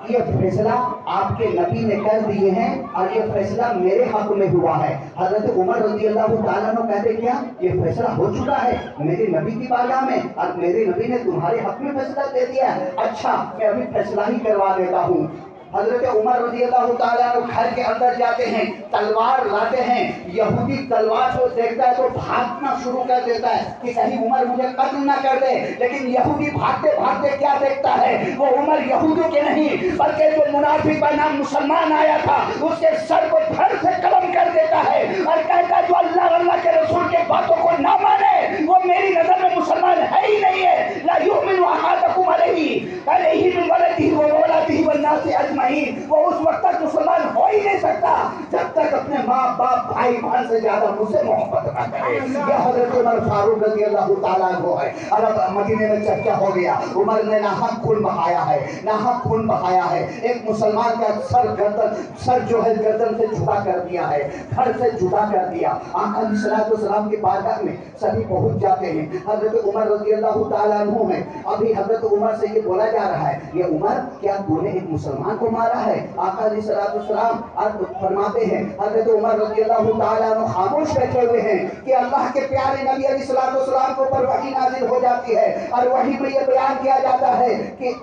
A: یہ فیصلہ آپ کے نبی نے کر دیے ہیں اور یہ فیصلہ میرے حق میں ہوا ہے۔ حضرت عمر رضی اللہ تعالیٰ عنہ کہتے کیا یہ فیصلہ ہو چکا ہے میرے نبی کی بارگاہ میں اور میرے نبی نے تمہارے حق میں فیصلہ دے دیا ہے، اچھا میں ابھی فیصلہ ہی کروا دیتا ہوں۔ حضرت عمر رضی اللہ تعالیٰ عنہ گھر کے اندر جاتے ہیں، تلوار لاتے ہیں، یہودی تلوار کو دیکھتا ہے تو بھاگنا شروع کر دیتا ہے کہ کہیں عمر مجھے قتل نہ کر دے، لیکن یہودی بھاگتے بھاگتے کیا دیکھتا ہے، وہ عمر یہودیوں کے نہیں بلکہ جو منافق کا نام مسلمان آیا تھا اس کے سر کو پھر سے قلم کر دیتا ہے اور کہتا ہے جو اللہ اور اللہ کے رسول کے باتوں کو نہ مانے وہ میری نظر میں مسلمان ہے ہی نہیں ہے۔ لا یؤمن احدکم علیہ من ولدہ وولدہ والناس اجمعین، وہ اس وقت تک مسلمان ہو ہی نہیں سکتا جب تک اپنے ماں باپ بھائی بہن سے زیادہ مجھ سے محبت نہ کرے۔ یہ حضرت عمر فاروق رضی اللہ تعالیٰ عنہ ہے۔ اور اب مدینے میں چرچا ہو گیا، عمر نے ناحق خون بہایا ہے، ناحق خون بہایا ہے، ایک مسلمان کا سر جو ہے گردن سے جدا کر دیا ہے، گھر سے جدا کر دیا۔ آقا علیہ الصلوۃ والسلام کی بارگاہ میں سبھی پہنچ جاتے ہیں، حضرت عمر رضی اللہ تعالیٰ عنہ ہے۔ ابھی حضرت عمر سے یہ بولا جا رہا ہے یہ عمر کیا تو نے ایک مسلمان کو مارا ہے؟ آقا علیہ الصلوۃ والسلام فرماتے ہیں حضرت عمر رضی اللہ تعالیٰ عنہ خاموش بیٹھے ہوئے ہیں کہ اللہ کے پیارے نبی علیہ الصلوۃ والسلام کے اوپر وحی نازل ہو جاتی ہے اور وحی میں یہ بیان کیا جاتا ہے کہ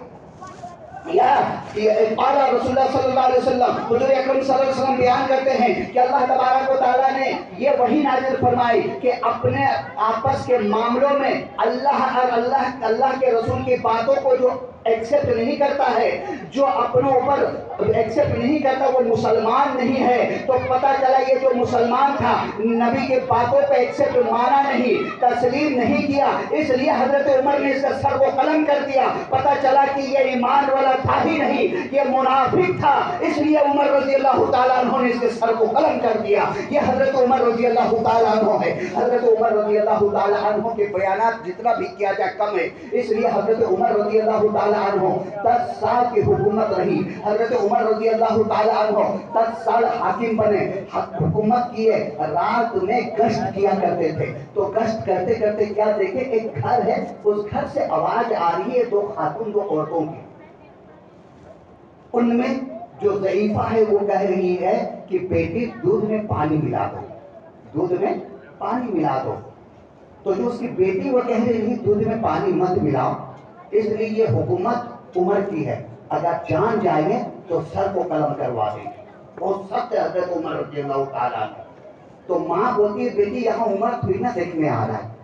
A: قال رسول اللہ صلی اللہ علیہ وسلم، حضور اکرم صلی اللہ علیہ وسلم بیان کرتے ہیں کہ اللہ تبارک و تعالیٰ نے یہ وحی نازل فرمائی کہ اپنے آپس کے معاملوں میں اللہ کے رسول کی باتوں کو جو ایکسپٹ نہیں کرتا ہے، جو اپنوں اوپر ایکسپٹ نہیں کرتا وہ مسلمان نہیں ہے۔ تو پتہ چلا یہ جو مسلمان تھا نبی کے باتوں پہ ایکسپٹ مانا نہیں، تسلیم نہیں کیا، اس لیے حضرت عمر نے اس کا سر کو قلم کر دیا۔ پتہ چلا کہ یہ ایمان والا تھا ہی نہیں، یہ منافق تھا، اس لیے عمر رضی اللہ تعالیٰ عنہ نے اس کے سر کو قلم کر دیا۔ یہ حضرت عمر رضی اللہ تعالیٰ عنہ ہے۔ حضرت عمر رضی اللہ تعالیٰ عنہ کے بیانات جتنا بھی کیا جائے کم ہے، اس لیے حضرت عمر رضی اللہ تعالیٰ عنہ 10 سال کی حکومت رہی۔ حضرت عمر رضی اللہ تعالیٰ عنہ 10 سال حاکم بنے، حکومت کیے، رات میں گشت کیا کرتے تھے۔ تو گشت کرتے کرتے کیا دیکھے ایک گھر ہے، اس گھر سے آواز آ رہی ہے 2 خاتون 2 عورتوں کی، ان میں جو ضعیفہ ہے وہ کہہ رہی ہے کہ بیٹی دودھ میں پانی ملا دو، دودھ میں پانی ملا دو۔ تو جو اس کی بیٹی وہ کہہ رہی ہے دودھ میں پانی مت ملاؤ، اس لیے یہ حکومت عمر کی ہے، اگر جان جائیں گے تو سر کو قلم کروا دیں گے۔ بہت سخت ہے حضرت عمر رضی اللہ تعالیٰ عنہ۔ تو ماں بولتی ہے بیٹی یہاں عمر تھوڑی نہ دیکھنے آ رہا ہے،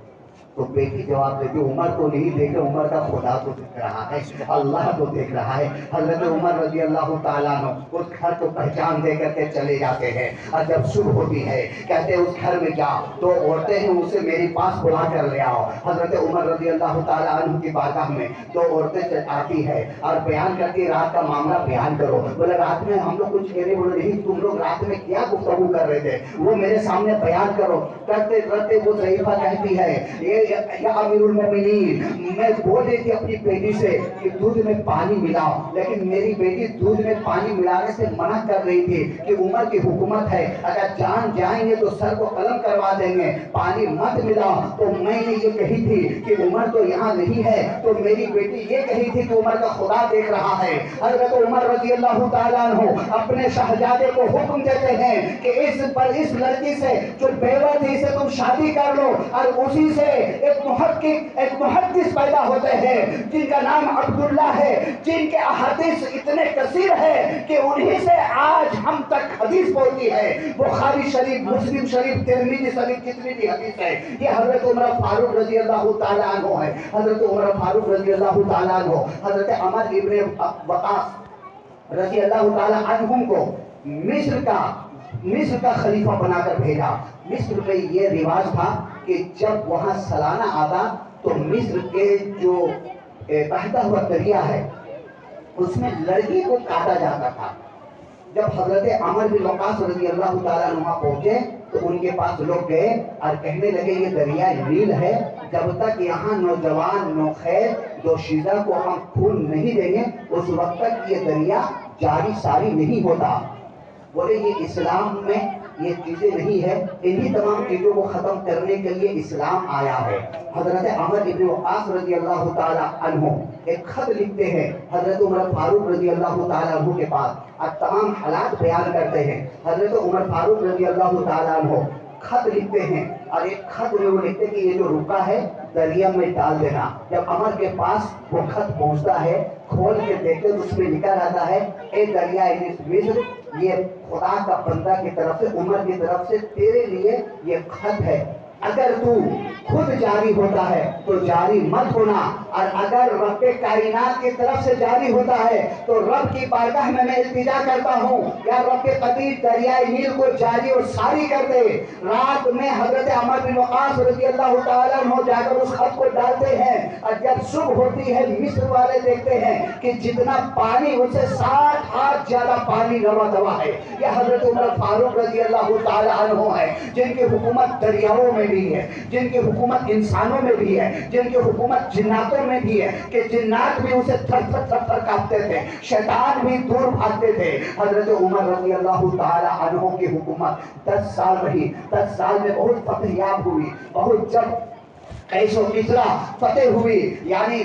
A: تو بیٹی جواب دیتی عمر کو نہیں دیکھ رہے، عمر کا خدا تو دیکھ رہا ہے، اللہ تو دیکھ رہا ہے۔ حضرت عمر رضی اللہ تعالیٰ عنہ اس گھر کو پہچان دے کر کے چلے جاتے ہیں، اور جب صبح ہوتی ہے کہتے ہیں اس گھر میں جا 2 عورتیں ہیں اسے میرے پاس بلا کر لے آؤ۔ حضرت عمر رضی اللہ تعالیٰ عنہ کی بارگاہ میں 2 عورتیں آتی ہے اور بیان کرتی رات کا معاملہ بیان کرو۔ بولے رات میں ہم لوگ کچھ کہہ رہے، بولے نہیں تم لوگ رات میں کیا گفتگو کر رہے تھے وہ میرے سامنے بیان کرو۔ کرتے کرتے وہ ضعیفہ کہتی ہے یا امیر المومنین، میں بول رہی تھی اپنی بیٹی سے کہ دودھ میں پانی ملاؤ، لیکن میری بیٹی دودھ میں پانی ملانے سے منع کر رہی تھی کہ عمر کی حکومت ہے، اگر جان جائیں گے تو سر کو قلم کروا دیں گے، پانی مت ملاؤ۔ تو میں نے یہ کہی تھی کہ عمر تو یہاں نہیں ہے، تو میری بیٹی یہ کہی تھی کہ عمر کا خدا دیکھ رہا ہے۔ حضرت عمر رضی اللہ تعالیٰ عنہ اپنے شہزادے کو حکم دیتے ہیں کہ اس لڑکی سے جو بیوہ تھی اسے تم شادی کر لو، اور اسی سے ایک محدث پیدا ہوتے ہیں جن کا نام عبداللہ ہے، جن کے احادیث اتنے کثیر ہے کہ انہی سے آج ہم تک حدیث پہنچی ہے۔ بخاری شریف، مسلم شریف، ترمذی شریف، جتنی بھی حدیث ہے یہ حضرت عمر فاروق رضی اللہ تعالیٰ عنہ ہے۔ حضرت عمر فاروق رضی اللہ تعالیٰ عنہ حضرت عمر ابن وقاص رضی اللہ تعالیٰ عنہ کو مصر کا خلیفہ بنا کر بھیجا۔ مصر میں یہ رواج تھا کہ جب وہاں سالانہ آتا تو مصر کے جو بہتا ہوا دریا ہے اس میں لڑکی کو کاٹا جاتا تھا۔ جب حضرت عمر بن وقاص رضی اللہ تعالیٰ عنہ پہنچے تو ان کے پاس لوگ گئے اور کہنے لگے یہ دریا نیل ہے، جب تک یہاں نوجوان نوخیر دوشیزہ کو ہم خون نہیں دیں گے اس وقت تک یہ دریا جاری ساری نہیں ہوتا۔ بولے یہ اسلام میں یہ چیزیں نہیں ہے. انہی تمام چیزوں کو ختم کرنے کے لیے اسلام آیا ہے. حضرت عمر ابن وقاص رضی اللہ تعالی عنہ ایک خط لکھتے ہیں حضرت عمر فاروق رضی اللہ تعالی عنہ کے پاس، اور تمام حالات بیان کرتے ہیں. حضرت عمر فاروق رضی اللہ تعالی عنہ خط لکھتے ہیں، اور ایک خط میں وہ لکھتے کہ یہ جو رکا ہے دریا میں ڈال دینا. جب عمر کے پاس وہ خط پہنچتا ہے، کھول کے دیکھتے تو اس میں لکھا رہتا ہے اے دریا مصر، یہ خدا کا بندہ کی طرف سے، عمر کی طرف سے تیرے لیے یہ خط ہے. اگر تو خود جاری ہوتا ہے تو جاری مت ہونا، اور اگر رب کائنات کی طرف سے جاری ہوتا ہے تو رب کی بارگاہ میں التجا کرتا ہوں یا رب قدیر دریائے نیل کو جاری اور ساری کر دے. رات میں حضرت عمر بن وقاص رضی اللہ تعالیٰ عنہ جا کر اس خط کو ڈالتے ہیں، اور جب صبح ہوتی ہے مصر والے دیکھتے ہیں کہ جتنا پانی ان سے 60 ہاتھ زیادہ پانی روا دوا ہے. یہ حضرت عمر فاروق رضی اللہ تعالیٰ عنہ ہے جن کی حکومت دریاؤں میں بھی ہے، جن کی حکومت انسانوں میں بھی ہے، جن کی حکومت جناتوں میں بھی ہے، کہ جنات بھی اسے تھر تھر تھر تھر کانپتے تھے، شیطان بھی دور بھاگتے تھے. حضرت عمر رضی اللہ تعالی عنہ کی حکومت 10 سال رہی. 10 سال میں بہت فتح یاب ہوئی. بہت جب قیس و کسریٰ فتح ہوئی، یعنی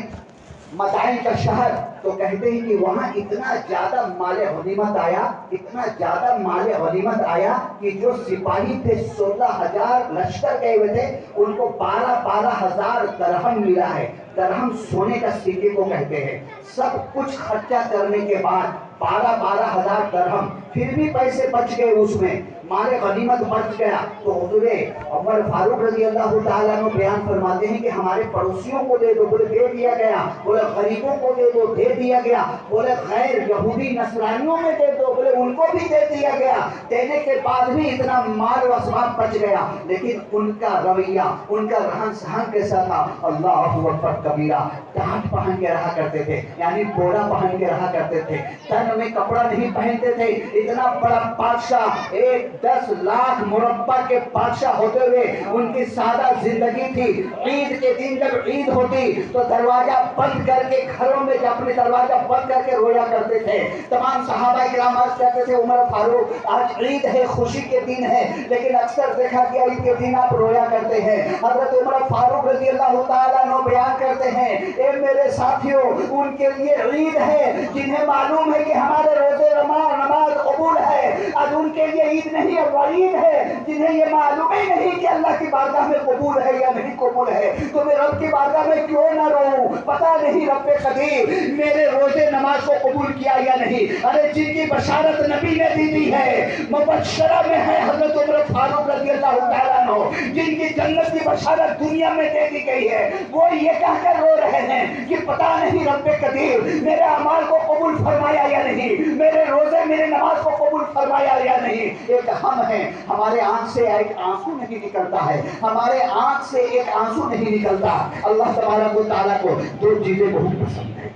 A: مدائن کا شہر، تو کہتے ہیں کہ وہاں اتنا زیادہ مال غنیمت آیا، اتنا زیادہ مال غنیمت آیا کہ جو سپاہی تھے 16,000 لشکر گئے ہوئے تھے، ان کو 12,000 درہم ملا ہے. درہم سونے کا سکے کو کہتے ہیں. سب کچھ خرچہ کرنے کے بعد 12,000 درہم، پھر بھی پیسے بچ گئے، اس میں مال غنیمت بچ گیا. تو حضور عمر فاروق رضی اللہ تعالیٰ عنہ بیان فرماتے ہیں کہ ہمارے پڑوسیوں کو دے دو، بولے دے دیا گیا. بولے غریبوں کو دے دو، دے دیا گیا. بولے غیر یہودی نصرانیوں میں دے دو، بولے ان کو بھی دے دیا گیا. دینے کے بعد بھی اتنا مال و اسباب بچ گیا. لیکن ان کا رویہ، ان کا رہن سہن کیسا تھا؟ اللہ اکبر کبیرہ. ڈانٹ پہن کے رہا کرتے تھے، یعنی بوڑا پہن کے رہا کرتے تھے، تن میں کپڑا نہیں پہنتے تھے. اتنا بڑا بادشاہ، 10 لاکھ مربع کے بادشاہ ہوتے ہوئے ان کی سادہ زندگی تھی. عید کے دن جب عید ہوتی تو دروازہ بند کر کے گھروں میں اپنے دروازہ بند کر کے رویا کرتے تھے. تمام صحابہ کرام عرض کرتے تھے عمر فاروق آج عید ہے، خوشی کے دن ہے، لیکن اکثر دیکھا گیا عید کے دن آپ رویا کرتے ہیں. حضرت عمر فاروق رضی اللہ تعالیٰ عنہ بیان کرتے ہیں اے میرے ساتھیوں، ان کے لیے عید ہے جنہیں معلوم ہے کہ ہمارے روزے نماز قبول ہے، آج ان کے لیے عید نہیں ہے، وعید ہے جنہیں یہ معلوم ہی نہیں کہ اللہ کی بارگاہ میں قبول ہے یا نہیں قبول ہے. تو میں رب کی بارگاہ میں کیوں نہ رہوں؟ پتہ نہیں رب قدیر میرے روزے نماز کو قبول کیا یا نہیں. ارے جن کی بشارت نبی نے دی ہے، مبشرہ میں ہے حضرت عمر فاروق رضی اللہ تعالیٰ عنہ، جن کی جنت کی بشارت دنیا میں دے دی گئی ہے، وہ یہ کہہ کر رو رہے ہیں کہ پتہ نہیں رب قدیر میرے اعمال کو قبول فرمایا یا نہیں، میرے روزے میرے نماز کو قبول فرمایا یا نہیں. ایک ہم ہیں، ہمارے آنکھ سے ایک آنسو نہیں نکلتا ہے، ہمارے آنکھ سے ایک آنسو نہیں نکلتا. اللہ تبارک و تعالیٰ کو 2 چیزیں بہت پسند ہیں.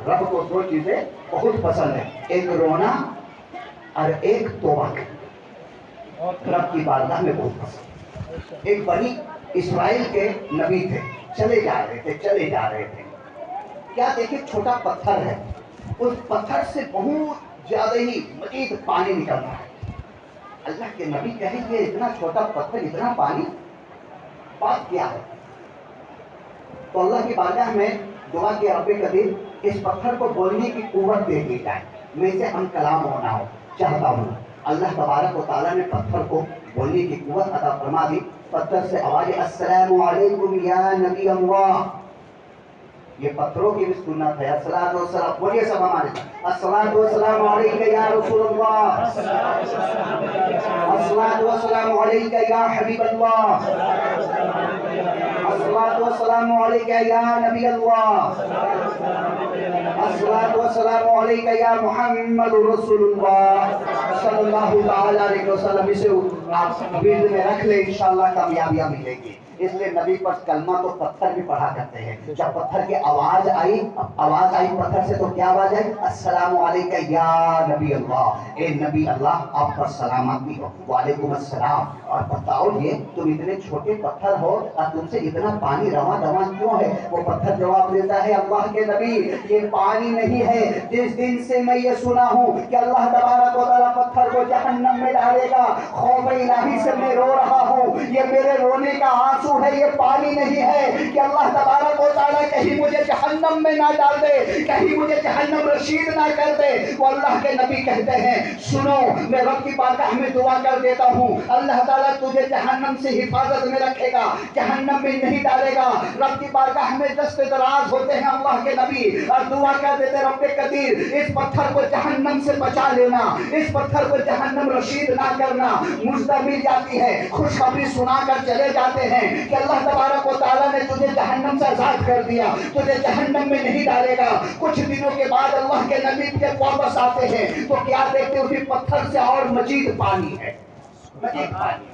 A: رب کو 2 چیزیں بہت پسند ہیں، ایک رونا اور ایک توبہ. رب کی بارگاہ میں بہت پسند. ایک بنی اسرائیل کے نبی تھے، چلے جا رہے تھے. کیا دیکھیں چھوٹا پتھر ہے، اس پتھر سے بہت زیادہ ہی مزید پانی نکلتا ہے. اللہ کے نبی کہیں کہ اتنا چھوٹا پتھر اتنا پانی، بات کیا ہے؟ تو اللہ کی بارگاہ میں دعا کی رب قدیر اس پتھر کو بولنے کی قوت دے دی جائے، میں سے ہم کلام ہونا ہو چاہتا ہوں. اللہ تبارک و تعالیٰ نے پتھر کو بولنے کی قوت عطا فرما دی. پتھر سے آواز السلام علیکم یا نبی اللہ. یہ پتھروں کی بھی سنت ہے. الصلاۃ والسلام، بولیے سب ہمارے ساتھ، الصلاۃ والسلام علیک یا رسول اللہ، الصلاۃ والسلام علیک یا حبیب اللہ، الصلاۃ والسلام علیک یا نبی اللہ، الصلاۃ والسلام علیک یا محمد رسول اللہ صلی اللہ تعالی علیہ وسلم. اسے آپ دل میں رکھ لیں، انشاءاللہ کامیابیاں ملے گی. اس لیے نبی پر کلمہ تو پتھر بھی پڑھا کرتے ہیں. جب پتھر کی آواز آئی پتھر سے تو کیا آواز آئی؟ السلام علیکہ یا نبی اللہ، اے نبی اللہ آپ پر سلامت بھی ہو. وعلیکم السلام. اور بتاؤ یہ تم اتنے چھوٹے پتھر ہو اور تم سے اتنا پانی رواں کیوں ہے؟ وہ پتھر جواب دیتا ہے اللہ کے نبی یہ پانی نہیں ہے، جس دن سے میں یہ سنا ہوں کہ اللہ تبارک و تعالیٰ پتھر کو جہنم میں ڈالے گا، خوف الہی سے میں رو رہا ہوں. یہ میرے رونے کا آنسو ہے، یہ پانی نہیں ہے کہ اللہ تبارک و تعالیٰ کہیں مجھے جہنم میں نہ ڈال دے، کہیں مجھے جہنم رسید نہ کر دے. وہ اللہ کے نبی کہتے ہیں سنو میں رب کی بارگاہ میں دعا کر دیتا ہوں، اللہ تعالیٰ تجھے جہنم سے حفاظت میں رکھے گا، جہنم میں نہیں ڈالے گا. رب کی بارگاہ میں دست دراز ہوتے ہیں اللہ کے نبی اور دعا کر دیتے رب قدیر اس پتھر کو جہنم سے بچا لینا، اس پتھر کو جہنم رسید نہ کرنا. مجدہ مل جاتی ہے، خوشخبری سنا کر چلے جاتے ہیں کہ اللہ تبارک و تعالیٰ نے تجھے جہنم سے آزاد کر دیا، تجھے جہنم میں نہیں ڈالے گا. کچھ دنوں کے بعد اللہ کے نبی جب واپس آتے ہیں تو کیا دیکھتے اسی پتھر سے اور مزید پانی ہے، مزید پانی.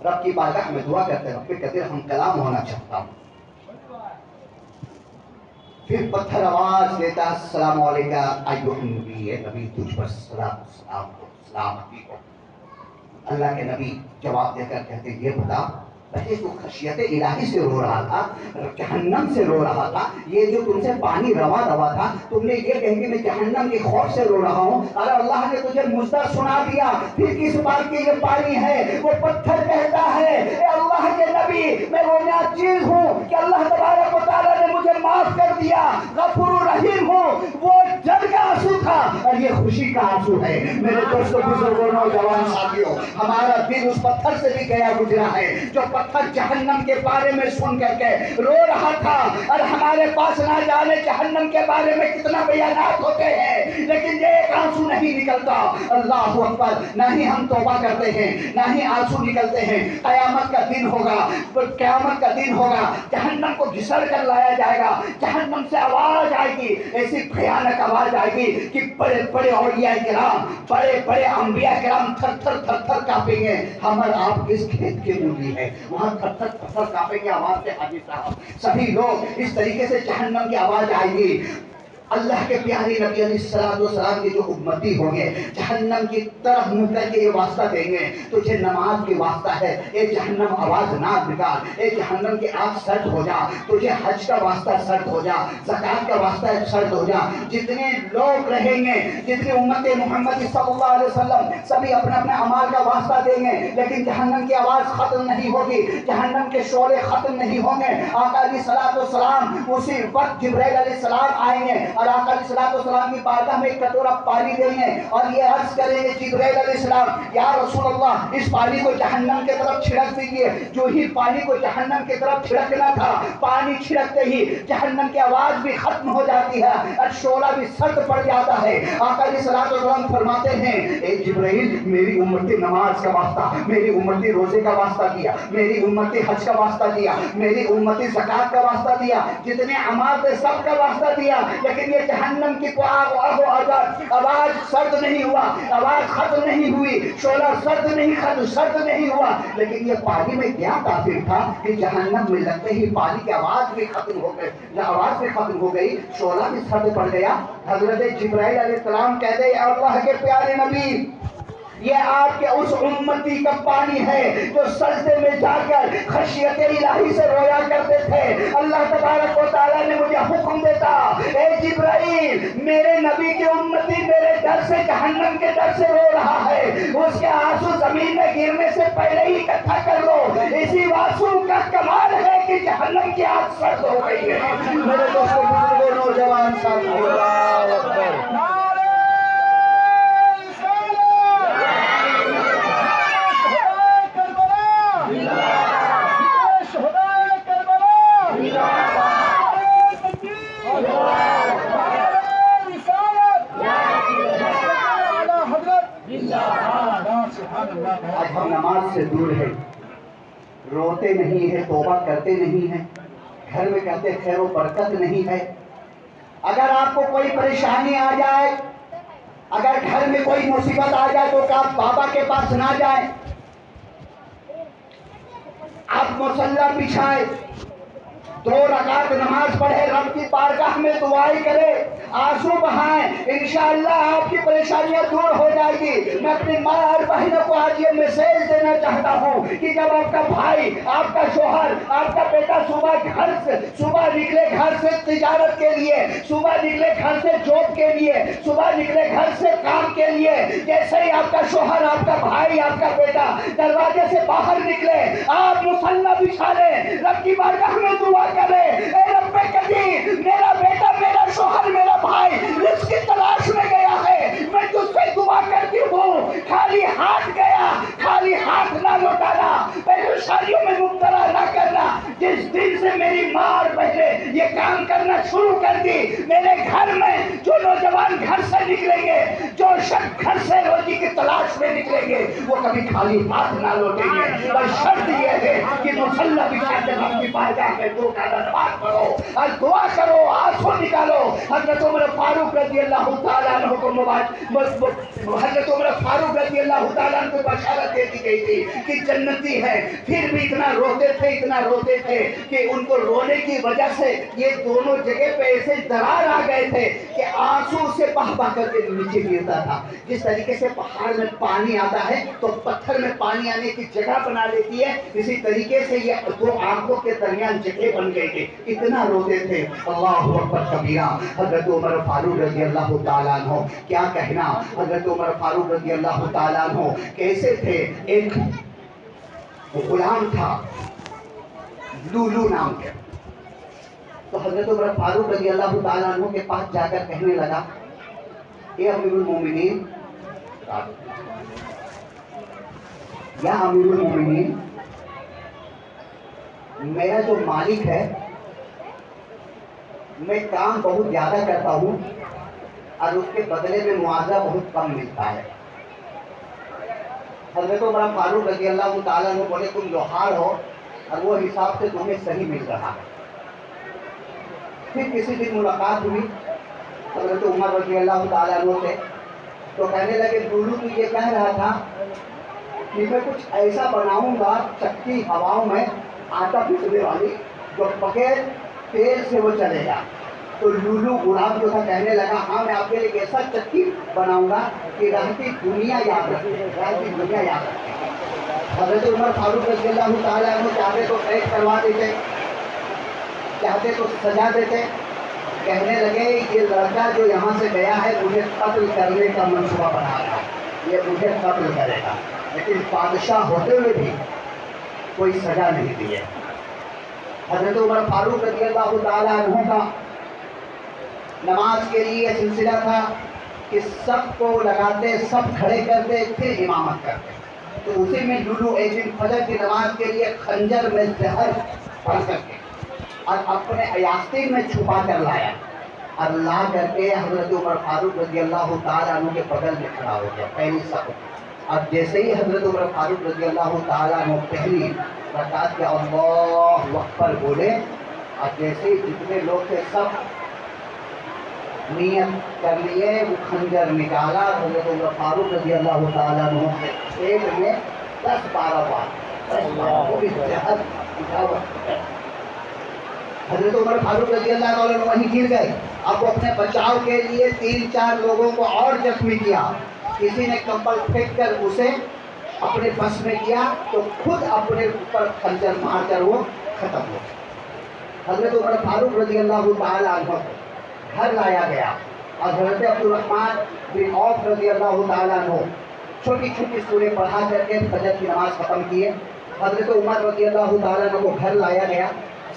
A: رب کی بارگاہ میں دعا کرتے ہیں رب قدیر ہم کلام ہونا چاہتا ہوں. پھر پتھر آواز دیتا السلام علیکہ ایھا النبی، اے نبی تجھ پر سلامتی ہو. اللہ کے نبی جواب دے کر کہتے یہ بتا پہلے تو خشیت الہی سے رو رہا تھا، جہنم سے رو رہا تھا، یہ جو تم سے پانی روا تھا تم نے یہ کہیں کہ میں جہنم کے خوف سے رو رہا ہوں. اگر اللہ نے تجھے مجدہ سنا دیا پھر کس بات کی یہ پانی ہے؟ وہ پتھر کہتا ہے اے اللہ کے نبی میں وہ چیز ہوں کہ اللہ تبارک و تعالیٰ نے مجھے معاف کر دیا، غفور الرحیم ہوں. وہ جل کا آنسو تھا اور یہ خوشی کا آنسو ہے. میرے دوستوں بزرگوں نوجوان ساتھیوں ہمارا دل اس پتھر سے بھی گیا گزرا ہے جو پتھر جہنم کے بارے میں سن کر کے رو رہا تھا. اور ہمارے پاس نہ جانے جہنم کے بارے میں کتنا بیانات ہوتے ہیں لیکن یہ ایک آنسو نہیں نکلتا. اللہ اکبر. نہ ہی ہم توبہ کرتے ہیں نہ ہی آنسو نکلتے ہیں. قیامت کا دن ہوگا، قیامت کا دن ہوگا، جہنم کو گھسڑ کر لایا جائے گا، جہنم سے آواز آئے گی، ایسی بھیانک آواز آئے گی کہ بڑے بڑے اولیاء کرام، بڑے بڑے انبیاء کرام تھر تھر کانپیں گے. ہم اور آپ کس کھیت کی مولی ہے وہاں تھر تھر کانپیں گے آواز سے. حاجی صاحب سبھی لوگ اس طریقے سے جہنم کی آواز آئے گی. اللہ کے پیارے نبی علیہ السلام کے جو امتی ہوں گے جہنم کی طرف منہ کر کے یہ واسطہ دیں گے تجھے نماز کی واسطہ ہے، اے جہنم آواز نہ نکال، اے جہنم کی آگ سرد ہو جا، تجھے حج کا واسطہ سرد ہو جا، زکات کا واسطہ سرد ہو جا. جتنے لوگ رہیں گے، جتنے امت محمد صلی اللہ علیہ وسلم سبھی اپنے اپنے اعمال کا واسطہ دیں گے لیکن جہنم کی آواز ختم نہیں ہوگی، جہنم کے شعلے ختم نہیں ہوں گے. آقا علیہ السلام اسی وقت جبرائیل علیہ السلام آئیں گے اور آقا علیہ السلام کی بارگاہ میں ایک کٹورا پانی دیں گے اور یہ عرض کریں گے جبرائیل علیہ السلام یا رسول اللہ اس پانی کو جہنم کی طرف چھڑک دیجیے. جو ہی پانی کو جہنم کی طرف چھڑکنا تھا پانی چھڑکتے ہی جہنم کی آواز بھی ختم ہو جاتی ہے اور شعلہ بھی سرد پڑ جاتا ہے. آقا علیہ السلام فرماتے ہیں اے جبرائیل میری امت نماز کا واسطہ، میری امت روزے کا واسطہ دیا، میری امت حج کا واسطہ دیا، میری امت زکات کا واسطہ دیا، جتنے اعمال تھے سب کا واسطہ دیا لیکن یہ جہنم کی آواز سرد نہیں ہوا، آواز ختم نہیں ہوئی، شعلہ سرد نہیں ہوا. لیکن یہ پانی میں کیا تاثیر تھا کہ جہنم میں لگتے ہی پانی کی آواز بھی ختم ہو گئی، آواز بھی ختم ہو گئی، شعلہ بھی سرد پڑ گیا. حضرت جبرائیل علیہ السلام کہتے ہیں اللہ کے پیارے نبی یہ آپ کے اس امتی کا پانی ہے جو سجدے میں جا کر خشیت الہی سے رویا کرتے تھے. اللہ تبارک و تعالیٰ نے مجھے حکم دیتا اے جبرائیل میرے نبی کی امتی میرے ڈر سے جہنم کے ڈر سے رو رہا ہے، اس کے آنسو زمین میں گرنے سے پہلے ہی اکٹھا کر لو. اسی آنسو کا کمال ہے کہ جہنم کی آگ سرد ہو گئی ہے. میرے دوستوں بزرگوں نوجوان ساتھیوں اللہ اکبر. آج ہم نماز سے دور ہیں، روتے نہیں ہیں، توبہ کرتے نہیں ہیں، گھر میں کہتے خیر و برکت نہیں ہے. اگر آپ کو کوئی پریشانی آ جائے، اگر گھر میں کوئی مصیبت آ جائے تو آپ بابا کے پاس نہ جائیں. آپ مصلی بچھائے، 2 رکعت نماز پڑھے، رب کی بارگاہ میں دعائیں کرے، آنسو بہائیں، انشاءاللہ آپ کی پریشانیاں دور ہو جائے گی۔ میں اپنی ماں اور بہنوں کو آج یہ میسیج دینا چاہتا ہوں کہ جب آپ کا بھائی، آپ کا شوہر، آپ کا بیٹا صبح نکلے گھر سے تجارت کے لیے، صبح نکلے گھر سے جاب کے لیے، صبح نکلے گھر سے کام کے لیے، جیسے ہی آپ کا شوہر، آپ کا بھائی، آپ کا بیٹا دروازے سے باہر نکلے، آپ مصلی بچھا لیں، رب کی بارگاہ میں دعا کرے، اے رب قدیر، میرا بیٹا، میرا شوہر، میرا بھائی رزق کی تلاش میں گیا ہے، میں تجھ سے دعا کرتی ہوں، خالی ہاتھ گیا، خالی ہاتھ نہ لوٹانا، پریشانیوں میں مبتلا نہ کرنا۔ جس دن سے میری ماں اور بہنیں یہ کام کرنا شروع کر دی، میرے گھر میں جو نوجوان گھر سے نکلیں گے، جو شخص گھر سے روزی کی تلاش میں نکلیں گے، وہ کبھی خالی ہاتھ نہ لوٹیں گے، اور شرط یہ ہے کہ مصلی بچھا کے رب کی بارگاہ میں 2 نماز پڑھو اور دعا کرو، آنسو نکالو۔ حضرت عمر فاروق رضی اللہ تعالیٰ عنہ کو حضرت عمر فاروق رضی اللہ تعالیٰ عنہ کو بشارت دے دی گئی تھی کہ جنتی ہے، پھر بھی اتنا روتے تھے کہ ان کو رونے کی وجہ سے یہ دونوں جگہ پہ ایسے درار آ گئے تھے کہ آنسو سے بہہ کر کے نیچے گرتا تھا۔ جس طریقے سے پہاڑ میں پانی آتا ہے تو پتھر میں پانی آنے کی جگہ بنا لیتی ہے، اسی طریقے سے یہ 2 آنکھوں کے درمیان جگہ بن گئی تھی، اتنا روتے تھے۔ اللہ اکبر کبیرہ۔ حضرت عمر فاروق رضی اللہ تعالیٰ عنہ، کیا کہنا، حضرت عمر فاروق رضی اللہ تعالیٰ عنہ کیسے تھے؟ ایک غلام تھا لولو نام کے، تو حضرت عمر فاروق رضی اللہ تعالیٰ عنہ کے پاس جا کر کہنے لگا، اے امیر المومنین، یا امیر المومنین، میرا جو مالک ہے، میں کام بہت زیادہ کرتا ہوں اور اس کے بدلے میں معاوضہ بہت کم ملتا ہے۔ حضرت عمر فاروق رضی اللہ تعالیٰ عنہ بولے، تم لوہار ہو اور وہ حساب سے تمہیں صحیح مل رہا ہے۔ پھر کسی دن ملاقات ہوئی حضرت عمر رضی اللہ تعالیٰ عنہ سے، تو کہنے لگے، لولو تو یہ کہہ رہا تھا کہ میں کچھ ایسا بناؤں گا چکی ہواؤں میں آٹا پیسنے والی، جو بغیر تیل سے وہ چلے گا۔ تو لولو غلام جو تھا کہنے لگا، ہاں میں آپ کے لیے ایک ایسا چکی بناؤں گا کہ رہتی دنیا یاد رکھے، رہتی دنیا یاد رکھے۔ حضرت عمر فاروق رضی اللہ تعالیٰ عنہ چاہتے تو قید کروا دیتے، چاہتے تو سجا دیتے۔ کہنے لگے، یہ لڑکا جو یہاں سے گیا ہے مجھے قتل کرنے کا منصوبہ بنا رہا ہے، یہ مجھے قتل کرے گا، لیکن بادشاہ ہوتے ہوئے بھی کوئی سزا نہیں دی ہے۔ حضرت عمر فاروق رضی اللہ تعالیٰ عنہ کا نماز کے لیے سلسلہ تھا کہ سب کو لگاتے، سب کھڑے کرتے، پھر امامت کرتے۔ تو اسی میں لولو ایک دن فجر کی نماز کے لیے خنجر میں زہر پڑھ کر کے اور اپنے آستین میں چھپا کر لایا، اور لا کر کے حضرت عمر فاروق رضی اللہ تعالیٰ عنہ کے بغل میں کھڑا ہو گیا پہلی صف۔ اور جیسے ہی حضرت عمر فاروق رضی اللہ تعالیٰ عنہ پہلی رکعت کے اللہ اکبر بولے، اور جیسے ہی جتنے لوگ تھے سب نیت کر لیے، وہ خنجر نکالا، حضرت عمر فاروق رضی اللہ تعالیٰ عنہ کے پیٹ میں 10-12 بار وہ بھی زہر اٹھا ہوا۔ حضرت عمر فاروق رضی اللہ تعالیٰ عنہ وہیں گر گئے۔ اب وہ اپنے بچاؤ کے لیے 3-4 لوگوں کو اور زخمی کیا، کسی نے کمبل پھینک کر اسے اپنے بس میں کیا، تو خود اپنے اوپر خنجر مار کر وہ ختم ہو گیا۔ حضرت عمر فاروق رضی اللہ تعالیٰ عنہ کو گھر لایا گیا، اور حضرت عبدالرحمن بن عوف رضی اللہ تعالیٰ عنہ چھوٹی چھوٹی سوریں پڑھا کر کے فجر کی نماز ختم کیے۔ حضرت عمر رضی اللہ تعالیٰ عنہ کو گھر لایا گیا،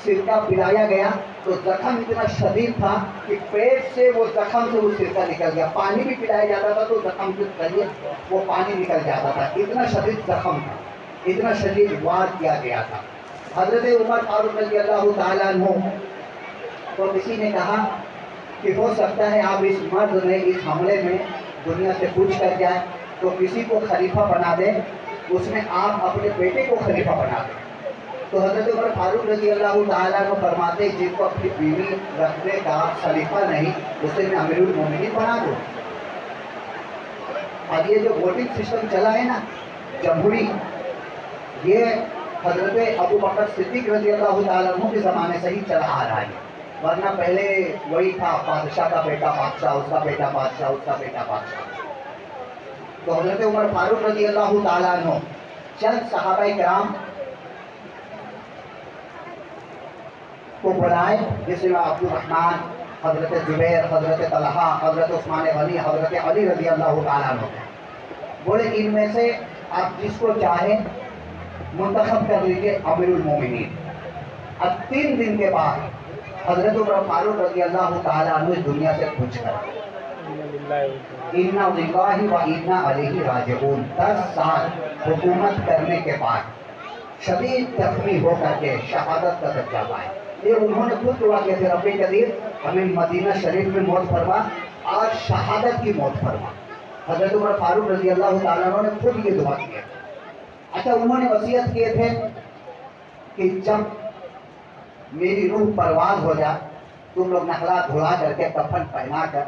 A: سرکہ پلایا گیا، تو زخم اتنا شدید تھا کہ پیٹ سے وہ زخم سے وہ سرکہ نکل گیا۔ پانی بھی پلایا جاتا تھا تو زخم سے ذریعے وہ پانی نکل جاتا تھا، اتنا شدید زخم تھا، اتنا شدید وار کیا گیا تھا۔ حضرت عمر فاروق رضی اللہ تعالیٰ عنہ تو کسی نے کہا کہ ہو سکتا ہے آپ اس مرد نے اس حملے میں دنیا سے پوچھ کر جائے تو کسی کو خلیفہ بنا دے، اس میں آپ اپنے بیٹے کو خلیفہ بنا دیں۔ تو حضرت عمر فاروق رضی اللہ تعالیٰ عنہ فرماتے، جن کو اپنی بیوی رکھنے کا خلیفہ نہیں، اسے میں امیر المومنین بنا دوں۔ اور یہ جو ووٹنگ سسٹم چلا ہے نا، جمہوری، یہ حضرت ابو بکر صدیق رضی اللہ تعالیٰ عنہ کے زمانے سے ہی چلا آ رہا ہے، ورنہ پہلے وہی تھا، بادشاہ کا بیٹا بادشاہ، اس کا بیٹا بادشاہ، اس کا بیٹا بادشاہ۔ تو حضرت عمر فاروق رضی اللہ تعالیٰ عنہ چند صحابہ کرام کو بلائے، جس میں عبد الرحمن، حضرت زبیر، حضرت طلحہ، حضرت عثمان غنی، حضرت علی رضی اللہ تعالیٰ عنہ، بولے ان میں سے آپ جس کو چاہیں منتخب کر لیجیے امیر المومنین۔ اب 3 دن کے بعد حضرت عمر فاروق رضی اللہ تعالیٰ عنہ اس دنیا سے پوچھ کر اِنَّا لِلَّهِ وَإِنَّا عَلَيْهِ راجعون، 10 سال حکومت کرنے کے بعد شدید زخمی ہو کر کے شہادت کا درجہ پائے۔ یہ انہوں نے خود دعا کیا تھے، رب قدیر ہمیں مدینہ شریف میں موت فرما اور شہادت کی موت فرما۔ حضرت عمر فاروق رضی اللہ تعالیٰ عنہ نے خود یہ دعا کی ہے۔ اچھا، انہوں نے وصیت کیے تھے کہ جب میری روح پرواز ہو جائے، تم لوگ نخلا دھلا کر کے کفن پہنا کر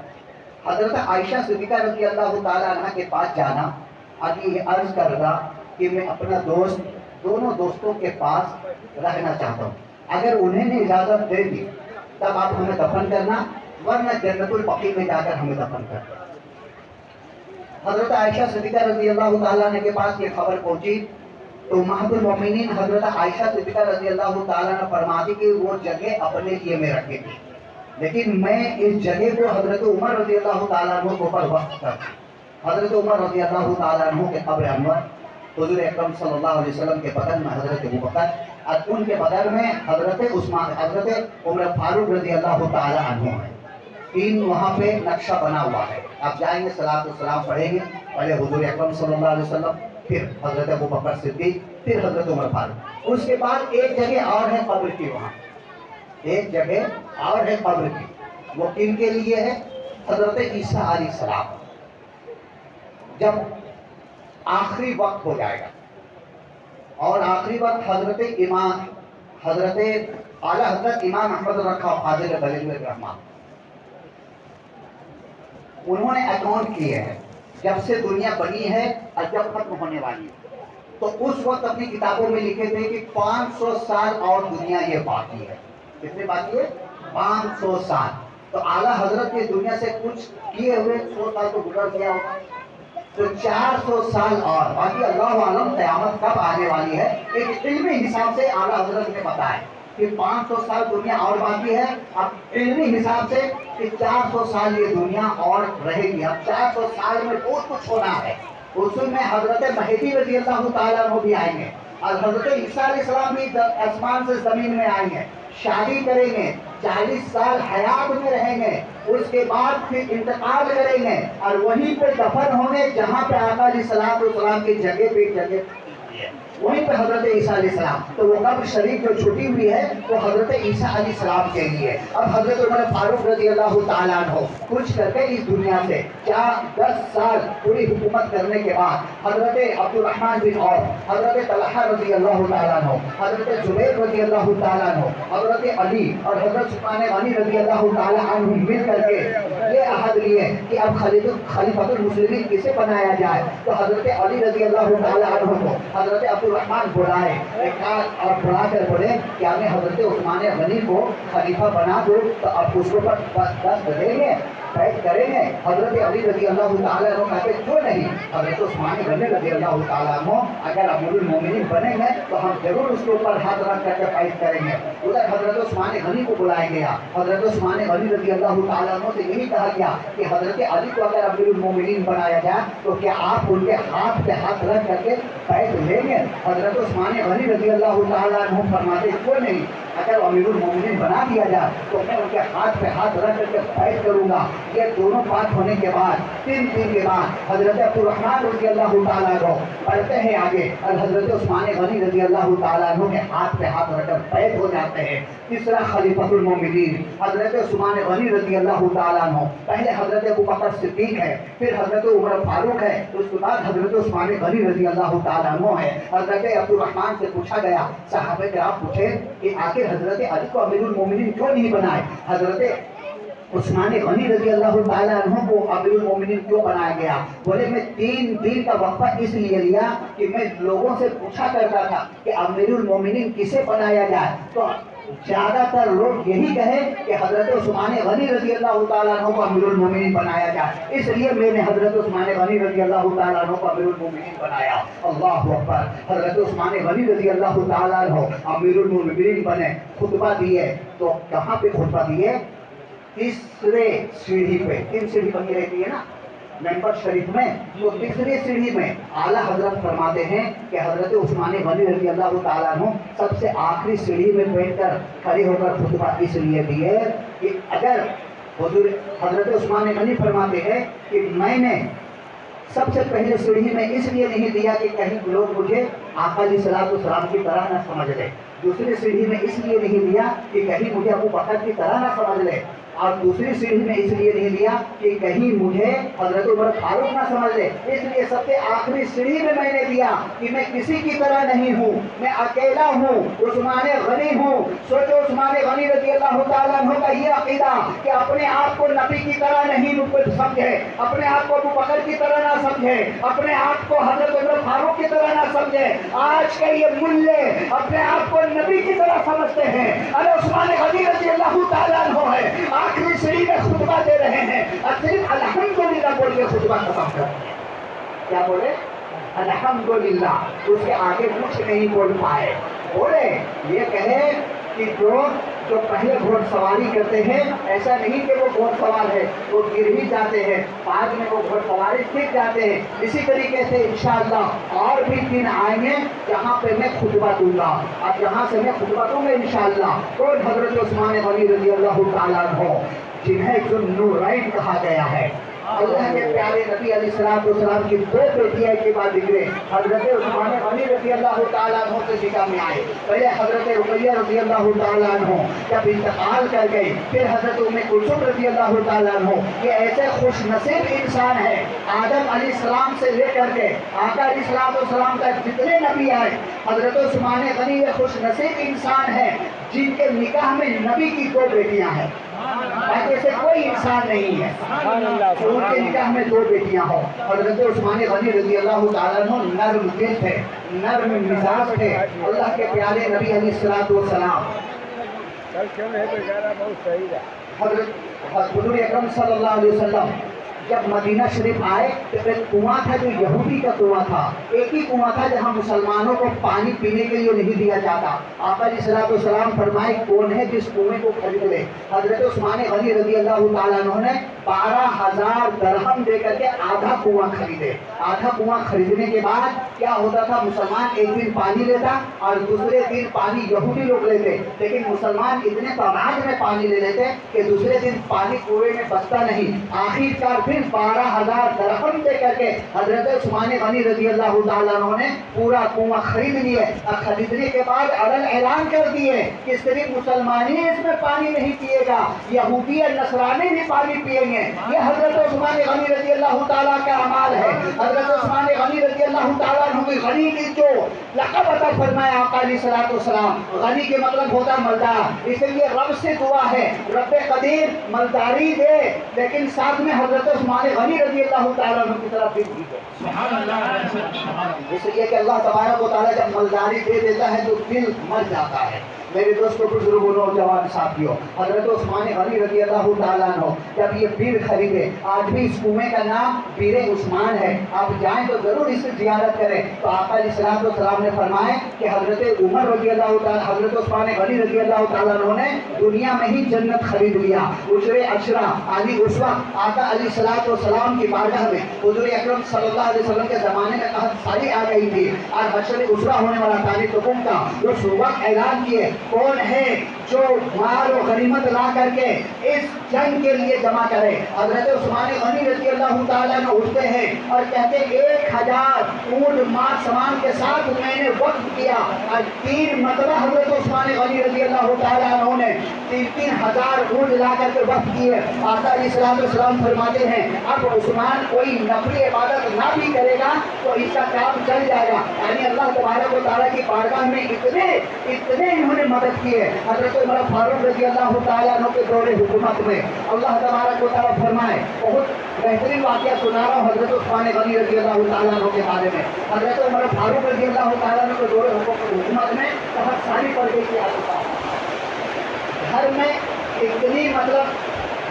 A: حضرت عائشہ صدیقہ رضی اللہ تعالیٰ عنہ کے پاس جانا اور یہ عرض کرنا کہ میں اپنا دوست، دونوں دوستوں کے پاس رہنا چاہتا ہوں، اگر انہیں نے اجازت دے دی تب آپ ہمیں دفن کرنا، ورنہ جنت البقیع میں جا کر ہمیں دفن کرنا۔ حضرت عائشہ صدیقہ رضی اللہ تعالیٰ عنہ کے پاس یہ خبر پہنچی تو امہات المومنین حضرت عائشہ صدیقہ رضی اللہ تعالیٰ عنہ فرماتی کہ وہ جگہ اپنے لیے میں رکھی تھی، لیکن میں اس جگہ کو حضرت عمر رضی اللہ تعالیٰ عنہ کو پر وقت کرتا۔ حضرت عمر رضی اللہ تعالیٰ عنہ کے قبر انور حضور اکرم صلی اللہ علیہ وسلم کے بدن میں حضرت ابو بکر اور ان کے بدن میں حضرت عثمان، حضرت عمر فاروق رضی اللہ تعالیٰ عنہ ہے۔ 3 وہاں پہ نقشہ بنا ہوا ہے، آپ جائیں گے صلاۃ والسلام پڑھیں گے، پہلے حضور اکرم صلی اللہ علیہ وسلم، پھر حضرت ابو بکر صدیق، پھر حضرت عمر فاروق۔ اس کے بعد ایک جگہ اور ہے قبر کی، وہاں ایک جگہ اور ہے قبر کی، وہ کن کے لیے ہے؟ حضرت عیسیٰ علیہ السلام جب آخری وقت ہو جائے گا، اور آخری وقت حضرت امام، حضرت اعلیٰ حضرت امام احمد رکھا فاضل خلیل الرحمن، انہوں نے اکاؤنٹ کیے ہیں جب سے دنیا بنی ہے اور جب ختم ہونے والی ہے، تو اس وقت اپنی کتابوں میں لکھے تھے کہ 500 سال اور دنیا یہ باقی ہے۔ کتنے باقی ہے؟ 500 سال۔ تو اعلیٰ حضرت کی دنیا سے کچھ کیے ہوئے 100 سال تو گزر گیا ہوگا، تو 400 سال اور باقی، اللہ عالم قیامت کب آنے والی ہے۔ ایک علمی حساب سے اعلیٰ حضرت نے بتایا کہ 500 سال دنیا اور باقی ہے، اب علمی حساب سے کہ 400 سال یہ دنیا اور رہے گی۔ اب 400 سال میں بہت کچھ ہونا ہے، اس میں حضرت مہدی رضی اللہ تعالیٰ عنہ بھی آئیں گے، اور حضرت عیسیٰ علیہ السلام بھی آسمان سے زمین میں آئیں گے، شادی کریں گے، 40 سال حیات میں رہیں گے، اس کے بعد پھر انتقال کریں گے اور وہیں پہ دفن ہوں گے جہاں پہ آقا علیہ السلام کی جگہ پہ جگہ وہیں پہ حضرت عیسیٰ علیہ السلام۔ تو وہ قبر شریف جو چھٹی ہوئی ہے وہ حضرت عیسیٰ علیہ السلام کے لیے۔ اب حضرت عمر فاروق رضی اللہ تعالیٰ عنہ کچھ کر کے اس دنیا سے 10 سال پوری حکومت کرنے کے بعد حضرت عبد الرحمن بن عوف، حضرت طلحہ رضی اللہ تعالیٰ عنہ، حضرت زبیر رضی اللہ تعالیٰ عنہ، حضرت علی اور حضرت عثمان غنی رضی اللہ تعالیٰ عنہ مل کر کے یہ عہد لیے کہ اب خلیفۃ المسلمین کسے بنایا جائے۔ تو حضرت علی رضی اللہ تعالیٰ عنہ کو حضرت عبد الرحمن بلائے اور بلا کر بولے کہ ہمیں حضرت عثمان غنی کو خلیفہ بنا دو، تو اب اس کو دست دیں گے، بیعت کریں گے۔ حضرت علی رضی اللہ تعالیٰ عنہ کہتے کیوں نہیں، حضرت عثمان غنی رضی اللہ تعالیٰ عنہ اگر امیر المومنین بنیں گے تو ہم ضرور اس کے اوپر ہاتھ رکھ کر کے بیعت کریں گے۔ ادھر حضرت عثمان غنی کو بلایا گیا، حضرت عثمان غنی رضی اللہ تعالیٰ عنہ سے یہی کہا گیا کہ حضرت علی کو اگر امیر المومنین بنایا جائے تو کیا آپ ان کے ہاتھ پہ ہاتھ رکھ کر کے بیعت لیں گے؟ حضرت عثمان غنی رضی اللہ تعالیٰ عنہ فرماتے کوئی نہیں، اگر امیر المومنین بنا دیا جائے تو میں ان کے ہاتھ پہ ہاتھ رکھ کر کے بیعت کروں گا۔ یہ دونوں بات ہونے کے بعد 3 دن کے بعد حضرت عبد الرحمن رضی اللہ تعالیٰ عنہ بڑھتے ہیں آگے اور حضرت عثمان غنی رضی اللہ تعالیٰ عنہ کے ہاتھ پہ ہاتھ رکھ کر بیعت ہو جاتے ہیں۔ تیسرا خلیفۃ المومنین حضرت عثمان غنی رضی اللہ تعالیٰ عنہ، پہلے حضرت ابو بکر صدیق ہے، پھر حضرت عمر فاروق ہے، اس کے بعد حضرت عثمان غنی رضی اللہ تعالیٰ عنہ ہے۔ حضرت عبد الرحمن سے پوچھا گیا، صحابہ کرام پوچھے کہ آخر حضرت علی کو امیر المومنین کیوں نہیں بنائے؟ حضرت عثمان غنی رضی اللہ تعالیٰ عنہ کو امیر المومنین کیوں بنایا گیا؟ بولے میں 3 دن کا وقفہ اس لیے لیا کہ میں لوگوں سے پوچھا کرتا تھا کہ امیر المومنین کسے بنایا جائے، تو زیادہ تر لوگ یہی کہیں کہ حضرت عثمان غنی رضی اللہ تعالیٰ عنہ کو امیر المومنین بنایا جائے، اس لیے میں نے حضرت عثمان غنی رضی اللہ تعالیٰ عنہ کو امیر المومنین بنایا۔ اللہ اکبر! حضرت عثمان غنی رضی اللہ تعالیٰ عنہ امیر المومنین بنے، خطبہ دیے، تو کہاں پہ خطبہ دیے؟ تیسرے سیڑھی پہ، 3 سیڑھی بنی رہتی ہے نا ممبر شریف میں، تو تیسری سیڑھی میں اعلیٰ حضرت فرماتے ہیں کہ حضرت عثمان غنی رضی اللہ تعالیٰ عنہ سب سے آخری سیڑھی میں بیٹھ کر کھڑے ہو کر خطبہ اس لیے دیے کہ اگر حضور حضرت عثمان غنی فرماتے ہیں کہ میں نے سب سے پہلے سیڑھی میں اس لیے نہیں دیا کہ کہیں لوگ مجھے آقا علیہ الصلوۃ والسلام کی طرح نہ سمجھ لے، دوسری سیڑھی میں اس لیے نہیں دیا کہ کہیں مجھے ابو بکر کی طرح نہ سمجھ لے، اور دوسری سیڑھی میں اس لیے نہیں دیا کہ کہیں مجھے حضرت عمر فاروق نہ سمجھ لے، اس لیے سب سے آخری سیڑھی میں نے دیا کہ میں کسی کی طرح نہیں ہوں، میں اکیلا ہوں، عثمان غنی ہوں۔ سوچو عثمان غنی رضی اللہ تعالیٰ عنہ کا یہ عقیدہ کہ اپنے آپ کو نبی کی طرح نہیں سمجھے، اپنے آپ کو ابو بکر کی طرح نہ سمجھے، اپنے آپ کو حضرت عمر فاروق کی طرح نہ سمجھے۔ آج کے یہ ملے اپنے آپ کو نبی کی طرح سمجھتے ہیں، ارے عثمان غنی رضی اللہ تعالیٰ عنہ ہے، آخری سیڑھی میں خطبہ دے رہے ہیں اور صرف الحمدللہ بول کے خطبہ ختم کر دیا۔ کیا بولے؟ الحمدللہ، اس کے آگے کچھ نہیں بول پائے۔ بولے یہ کہے کہ جو پہلے گھوڑ سواری کرتے ہیں، ایسا نہیں کہ وہ گھوڑ سوار ہے، وہ گر ہی جاتے ہیں، بعد میں وہ گھوڑ سواری سیکھ جاتے ہیں۔ اسی طریقے سے انشاءاللہ اور بھی دن آئیں گے جہاں پہ میں خطبہ دوں گا، اور جہاں سے میں خطبہ دوں گا انشاءاللہ تو حضرت عثمان غنی رضی اللہ تعالیٰ عنہ جنہیں ذو النورین کہا گیا ہے، اللہ کے پیارے نبی علیہ السلام کی 2 بیٹیاں کے بعد نکلے، حضرت عثمان غنی رضی اللہ تعالیٰ عنہ کے نکاح میں آئے۔ پہلے حضرت رقیہ رضی اللہ تعالیٰ عنہ جب انتقال کر گئی، پھر حضرت ام کلثوم رضی اللہ تعالیٰ عنہ، یہ ایسے خوش نصیب انسان ہے، آدم علیہ السلام سے لے کر کے آقا علیہ السلام تک جتنے نبی آئے، حضرت عثمان غنی یہ خوش نصیب انسان ہے جن کے نکاح میں نبی کی 2 بیٹیاں ہیں، باقی سے کوئی انسان نہیں ہے تو ان کے نکاح میں 2 بیٹیاں ہوں۔ حضرت عثمان غنی رضی اللہ تعالیٰ عنہ نرم دل تھے، نرم مزاج تھے، اللہ کے پیارے نبی علیہ السلام حضرت حضور اکرم صلی اللہ علیہ وسلم جب مدینہ شریف آئے تو ایک کنواں تھا جو یہودی کا کنواں تھا، ایک ہی کنواں تھا جہاں مسلمانوں کو پانی پینے کے لیے نہیں دیا جاتا۔ آقا علیہ السلام فرمائے کون ہے جس کنویں کو خرید لے؟ حضرت عثمان غنی رضی اللہ تعالیٰ عنہ نے 12,000 درہم دے کر کے آدھا کنواں خریدے۔ آدھا کنواں خریدنے کے بعد کیا ہوتا تھا، مسلمان ایک دن پانی لیتا اور دوسرے دن پانی یہودی لوگ لیتے، لیکن مسلمان اتنے تعداد میں پانی لے لیتے کہ دوسرے دن پانی کنویں میں بچتا نہیں۔ آخر کار پھر 12,000 درہم دے کر کے حضرت عثمان غنی رضی اللہ تعالیٰ عنہ نے پورا کنواں خرید لیے، اور خریدنے کے بعد اعلان کر دیے کہ صرف مسلمان ہی اس میں پانی نہیں پیے گا، یہودی اور نصرانی بھی پانی پیئیں گے۔ یہ حضرت عثمان غنی رضی اللہ تعالیٰ کا اعمال ہے۔ حضرت عثمان غنی رضی اللہ تعالیٰ عنہ کی غنی کی جو لقب عطا فرمایا آقا علیہ السلام، غنی کے مطلب ہوتا مالدار، اس لیے رب سے دعا ہے رب قدیر مالداری دے، لیکن ساتھ میں حضرت عثمان غنی رضی اللہ تعالیٰ عنہ کی طرف بھی ہے، اس لیے کہ اللہ تبارک و تعالیٰ جب مالداری دے دیتا ہے تو دل مر جاتا ہے۔ میرے دوستوں، بزرگوں، نوجوان ساتھیوں، حضرت عثمان غنی رضی اللہ تعالیٰ عنہ جب یہ بیر خریدے، آج بھی اس کنویں کا نام بیر عثمان ہے، آپ جائیں تو ضرور اس کی زیارت کریں، تو آقا علیہ السلام نے فرمایا کہ حضرت عمر رضی اللہ تعالیٰ، حضرت عثمان غنی رضی اللہ تعالیٰ عنہ نے دنیا میں ہی جنت خرید لیا۔ عشر عشرہ علی اس وقت آقا علیہ السلام کی بارگاہ میں حضور اکرم صلی اللہ علیہ وسلم کے زمانے میں قحط ساری آ گئی تھی، اور عشر عشرہ ہونے والا تاریخ حکم کا اس وقت اعلان کیے کون ہے جو مال و غنیمت لا کر کے اس جنگ کے لیے جمع کرے۔ حضرت عثمان غنی رضی اللہ تعالیٰ عنہ اٹھتے ہیں اور کہتے 1,000 اونٹ مال سامان کے ساتھ میں نے وقف کیا، اور 3 مرتبہ حضرت عثمان غنی رضی اللہ تعالیٰ عنہ نے 3,000 اونٹ لا کر کے وقف کیے۔ آقا علیہ السلام فرماتے ہیں اب عثمان کوئی نفلی عبادت نہ بھی کرے گا تو اس کا کام چل جائے گا، یعنی اللہ تبارک و تعالیٰ کی بارگاہ میں اتنے انہوں نے مدد کی ہے. حضرت عمر فاروق رضی اللہ تعالیٰ عنہ کے دور حکومت میں اللہ تبارک و تعالیٰ فرمائے, بہت بہترین واقعہ سنا رہا ہوں حضرت عثمان غنی رضی اللہ تعالیٰ عنہ کے بارے میں. حضرت عمر فاروق رضی اللہ تعالیٰ عنہ کے دور حکومت میں بہت ساری پڑ گئی تھی. گھر میں اتنی مطلب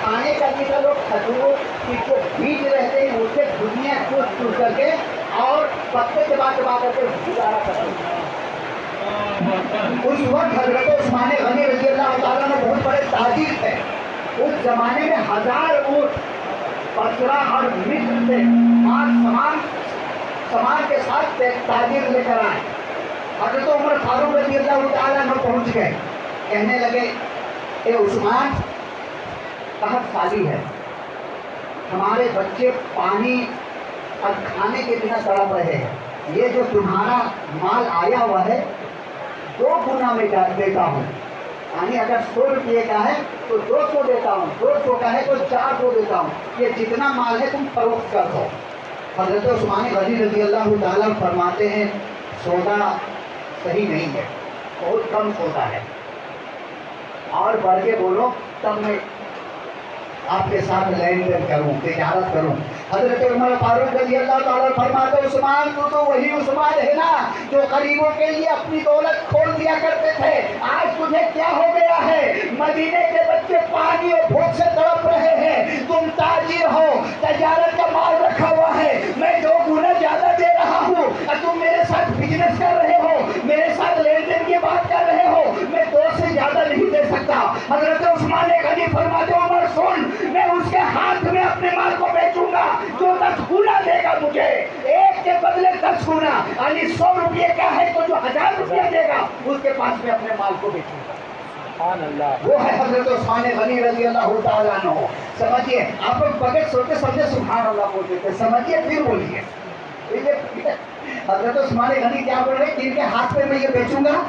A: کھانے کا بھی لوگ کھجور کی جو بیج رہتے ہیں اس سے دنیا چوس کر کے اور پتے چبا کر کے گزارا کرتے ہیں. اس وقت حضرت عثمان غنی رضی اللہ تعالیٰ نے بہت بڑے تاجر تھے. اس زمانے میں 1000 اونٹ بصرہ اور مصر سے سامان کے ساتھ تاجر لے کر آئے. حضرت عمر فاروق رضی اللہ تعالیٰ عنہ پہنچ گئے. کہنے لگے اے عثمان, 7 سالی ہے, ہمارے بچے پانی اور کھانے کے بنا تڑپ رہے ہیں. یہ جو تمہارا مال آیا ہوا ہے 2 گنا میں دیتا ہوں. یعنی اگر 100 روپئے کا ہے تو 200 دیتا ہوں, 200 کا ہے تو 400 دیتا ہوں. یہ جتنا مال ہے تم فروخت کر دو. حضرت عثمان غنی رضی اللہ تعالیٰ فرماتے ہیں سودا صحیح نہیں ہے, بہت کم سودا ہے, اور بڑھ کے بولو تب میں آپ کے ساتھ لین دین کروں, تجارت کروں. حضرت عمر فاروق رضی اللہ تعالیٰ فرماتے عثمان تو وہی عثمان ہے نا جو غریبوں کے لیے اپنی دولت کھول دیا کرتے تھے. آج تجھے کیا ہو گیا ہے؟ مدینے کے بچے پانی اور بھوک سے تڑپ رہے ہیں, تم تاجر ہو, تجارت کا مال رکھا ہوا ہے, میں 2 گنا زیادہ دے رہا ہوں اور تم میرے ساتھ بزنس کر رہے ہو, میرے ساتھ لین دین کی بات کر رہے ہو, میں 2 سے زیادہ نہیں دے سکتا. حضرت عثمان غنی فرماتے عمر سن, میں اس کے ہاتھ میں اپنے مال کو بیچوں گا جو 10 گنا دے گا مجھے, 1 کے بدلے 10 گنا, یعنی 100 روپئے کا ہے تو جو 1000 روپیہ دے گا اس کے پاس میں اپنے مال کو بیچوں گا. سبحان اللہ. وہ ہے حضرت عثمان غنی رضی اللہ تعالیٰ عنہ. سمجھیے, آپ لوگ بغیر سوچے سمجھے سبحان اللہ بولتے تھے, سمجھیے پھر بولیے. حضرت عثمان غنی کیا بول رہے, ان کے ہاتھ پہ میں یہ بیچوں گا,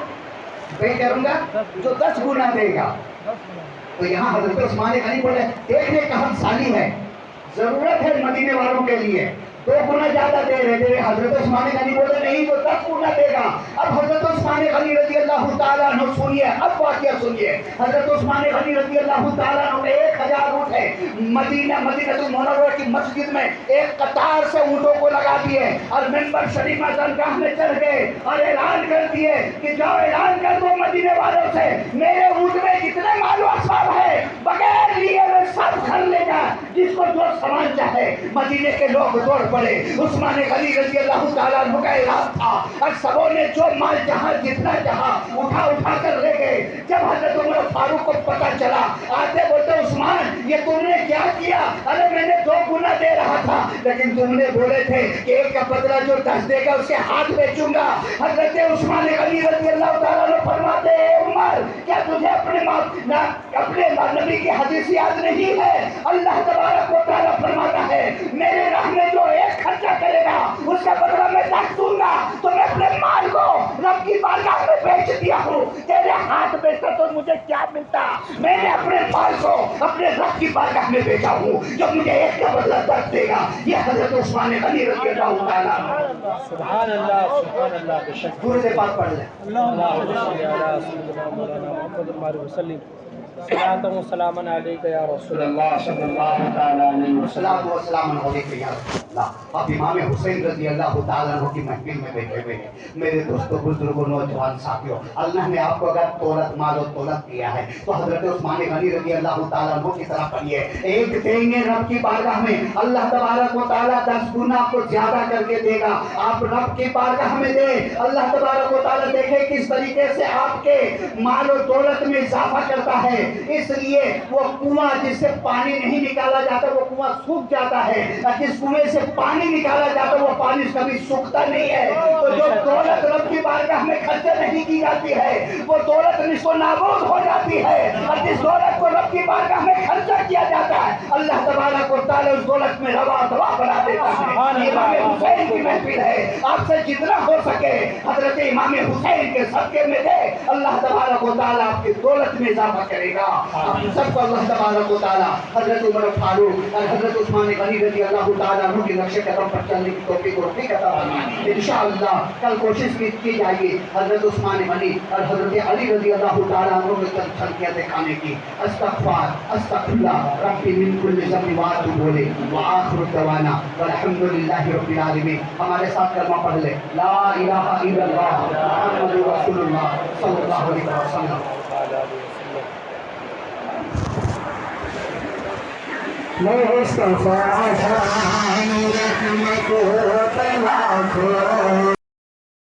A: پے کروں گا جو 10 گنا دے گا. تو یہاں حضرت عثمان غنی بولے دیکھنے کا ہم سالی ہے, ضرورت ہے مدینے والوں کے لیے, 2 گنا زیادہ دے رہے تھے. حضرت عثمان غنی بولے نہیں تو 10 گنا دے گا. اب حضرت عثمان غنی رضی اللہ تعالیٰ عنہ سنیے, اب واقعہ سنیے. حضرت عثمان غنی رضی اللہ تعالیٰ عنہ نے 1000 اونٹ ہے مدینہ المنورہ کی مسجد میں ایک قطار سے اونٹوں کو لگا دیے اور منبر شریف درگاہ میں چڑھ گئے اور اعلان کر دیے کہ جاؤ اعلان کر دو مدینے والوں سے میرے اونٹ میں جتنے مال و اسباب ہے بغیر لیے ہوئے سب گھر لے جا, جس کو جو سامان چاہے. مدینے کے لوگ دوڑ پڑے. عثمان غنی رضی اللہ تعالیٰ عنہ کا اعلان تھا اور سبوں نے جو مال جہاں جتنا جہاں اٹھا کر لے گئے. جب حضرت عمر فاروق کو پتا چلا آتے بولتے عثمان یہ تم نے کیا کیا؟ ارے میں نے 2 گنا دے رہا تھا لیکن تم نے بولے تھے کہ 1 کا بدلہ جو 10 دے گا اس کے ہاتھ بیچوں گا. حضرت عثمان غنی رضی اللہ تعالیٰ عنہ فرماتے ہیں عمر کیا تجھے اپنے نبی کی حدیث یاد نہیں ہے؟ اللہ تبارک و تعالیٰ فرماتا ہے میرے راہ میں جو 1 خرچہ کرے گا اس کا بدلہ میں 10 دوں گا. تو میں اپنے مال کو رب کی بارگاہ میں بیچ دیا ہوں. تیرے ہاتھ بیچتا تو مجھے کیا ملتا؟ میں نے اپنے مال کو اپنے رب کی بارگاہ میں بیچا ہوں جو مجھے 1 کا بدلہ 10 دے گا. یہ حضرت عثمان غنی رضی اللہ تعالیٰ.
B: سبحان اللہ سبحان اللہ.
A: درود پاک پڑھ لیں.
B: اللہم صلی علی سیدنا مولانا محمد علیہ وسلم. صلاۃ و سلام علیک یا رسول اللہ
A: صلی اللہ تعالیٰ علیہ وسلم و سلام علیک یا رسول اللہ. اب امام حسین رضی اللہ تعالیٰ عنہ کی محفل میں بیٹھے ہوئے ہیں. میرے دوستوں بزرگوں نوجوان ساتھیوں, اللہ نے آپ کو اگر دولت مال و دولت دیا ہے تو حضرت عثمان غنی رضی اللہ تعالیٰ عنہ کی طرح پڑھیے. 1 دیں گے رب کی بارگاہ میں, اللہ تبارک و تعالیٰ 10 گنا آپ کو زیادہ کر کے دے گا. آپ رب کی بارگاہ میں دیں, اللہ تبارک و تعالیٰ دیکھے کس طریقے سے آپ کے مال و دولت میں اضافہ کرتا ہے. اس لیے وہ کنواں جس سے پانی نہیں نکالا جاتا وہ کنواں سوکھ جاتا ہے, اور جس کنویں سے پانی نکالا جاتا وہ پانی کبھی سوکھتا نہیں ہے. تو جو دولت رب کی بارگاہ میں خرچ توجہ نہیں کی جاتی ہے وہ دولت نصف و نابود ہو جاتی ہے، اور جس دولت کو رب کی بارگاہ میں خرچہ کیا جاتا ہے اللہ تبارک و تعالیٰ اس دولت میں روا دوا بنا دیتا ہے۔ امام حسین کی محفل ہے، آپ سے جتنا ہو سکے حضرت امام حسین کے صدقے میں دے، اللہ تبارک و تعالیٰ آپ کی دولت میں اضافہ کرے گا۔ آپ سب کو اللہ تبارک و تعالیٰ حضرت عمر فاروق اور حضرت عثمان غنی رضی اللہ تعالیٰ عنہ کی نقش قدم پر چلنے کی توفیق و رفیق عطا فرمائے۔ انشاءاللہ کل کوشش کی جائے گی حضرت عثمان غنی اور حضرت علی رضی اللہ تعالیٰ عنہ کے چند چھلکیاں دکھانے کی۔ استغفار استغفر اللہ ربی من کل ذنب واتوب الیہ وآخر دعوانا والحمد للہ رب العالمین۔ ہمارے ساتھ کلمہ پڑھ لے، لا الہ الا اللہ محمد رسول اللہ صلی اللہ علیہ وسلم۔ مصطفیٰ جان رحمت و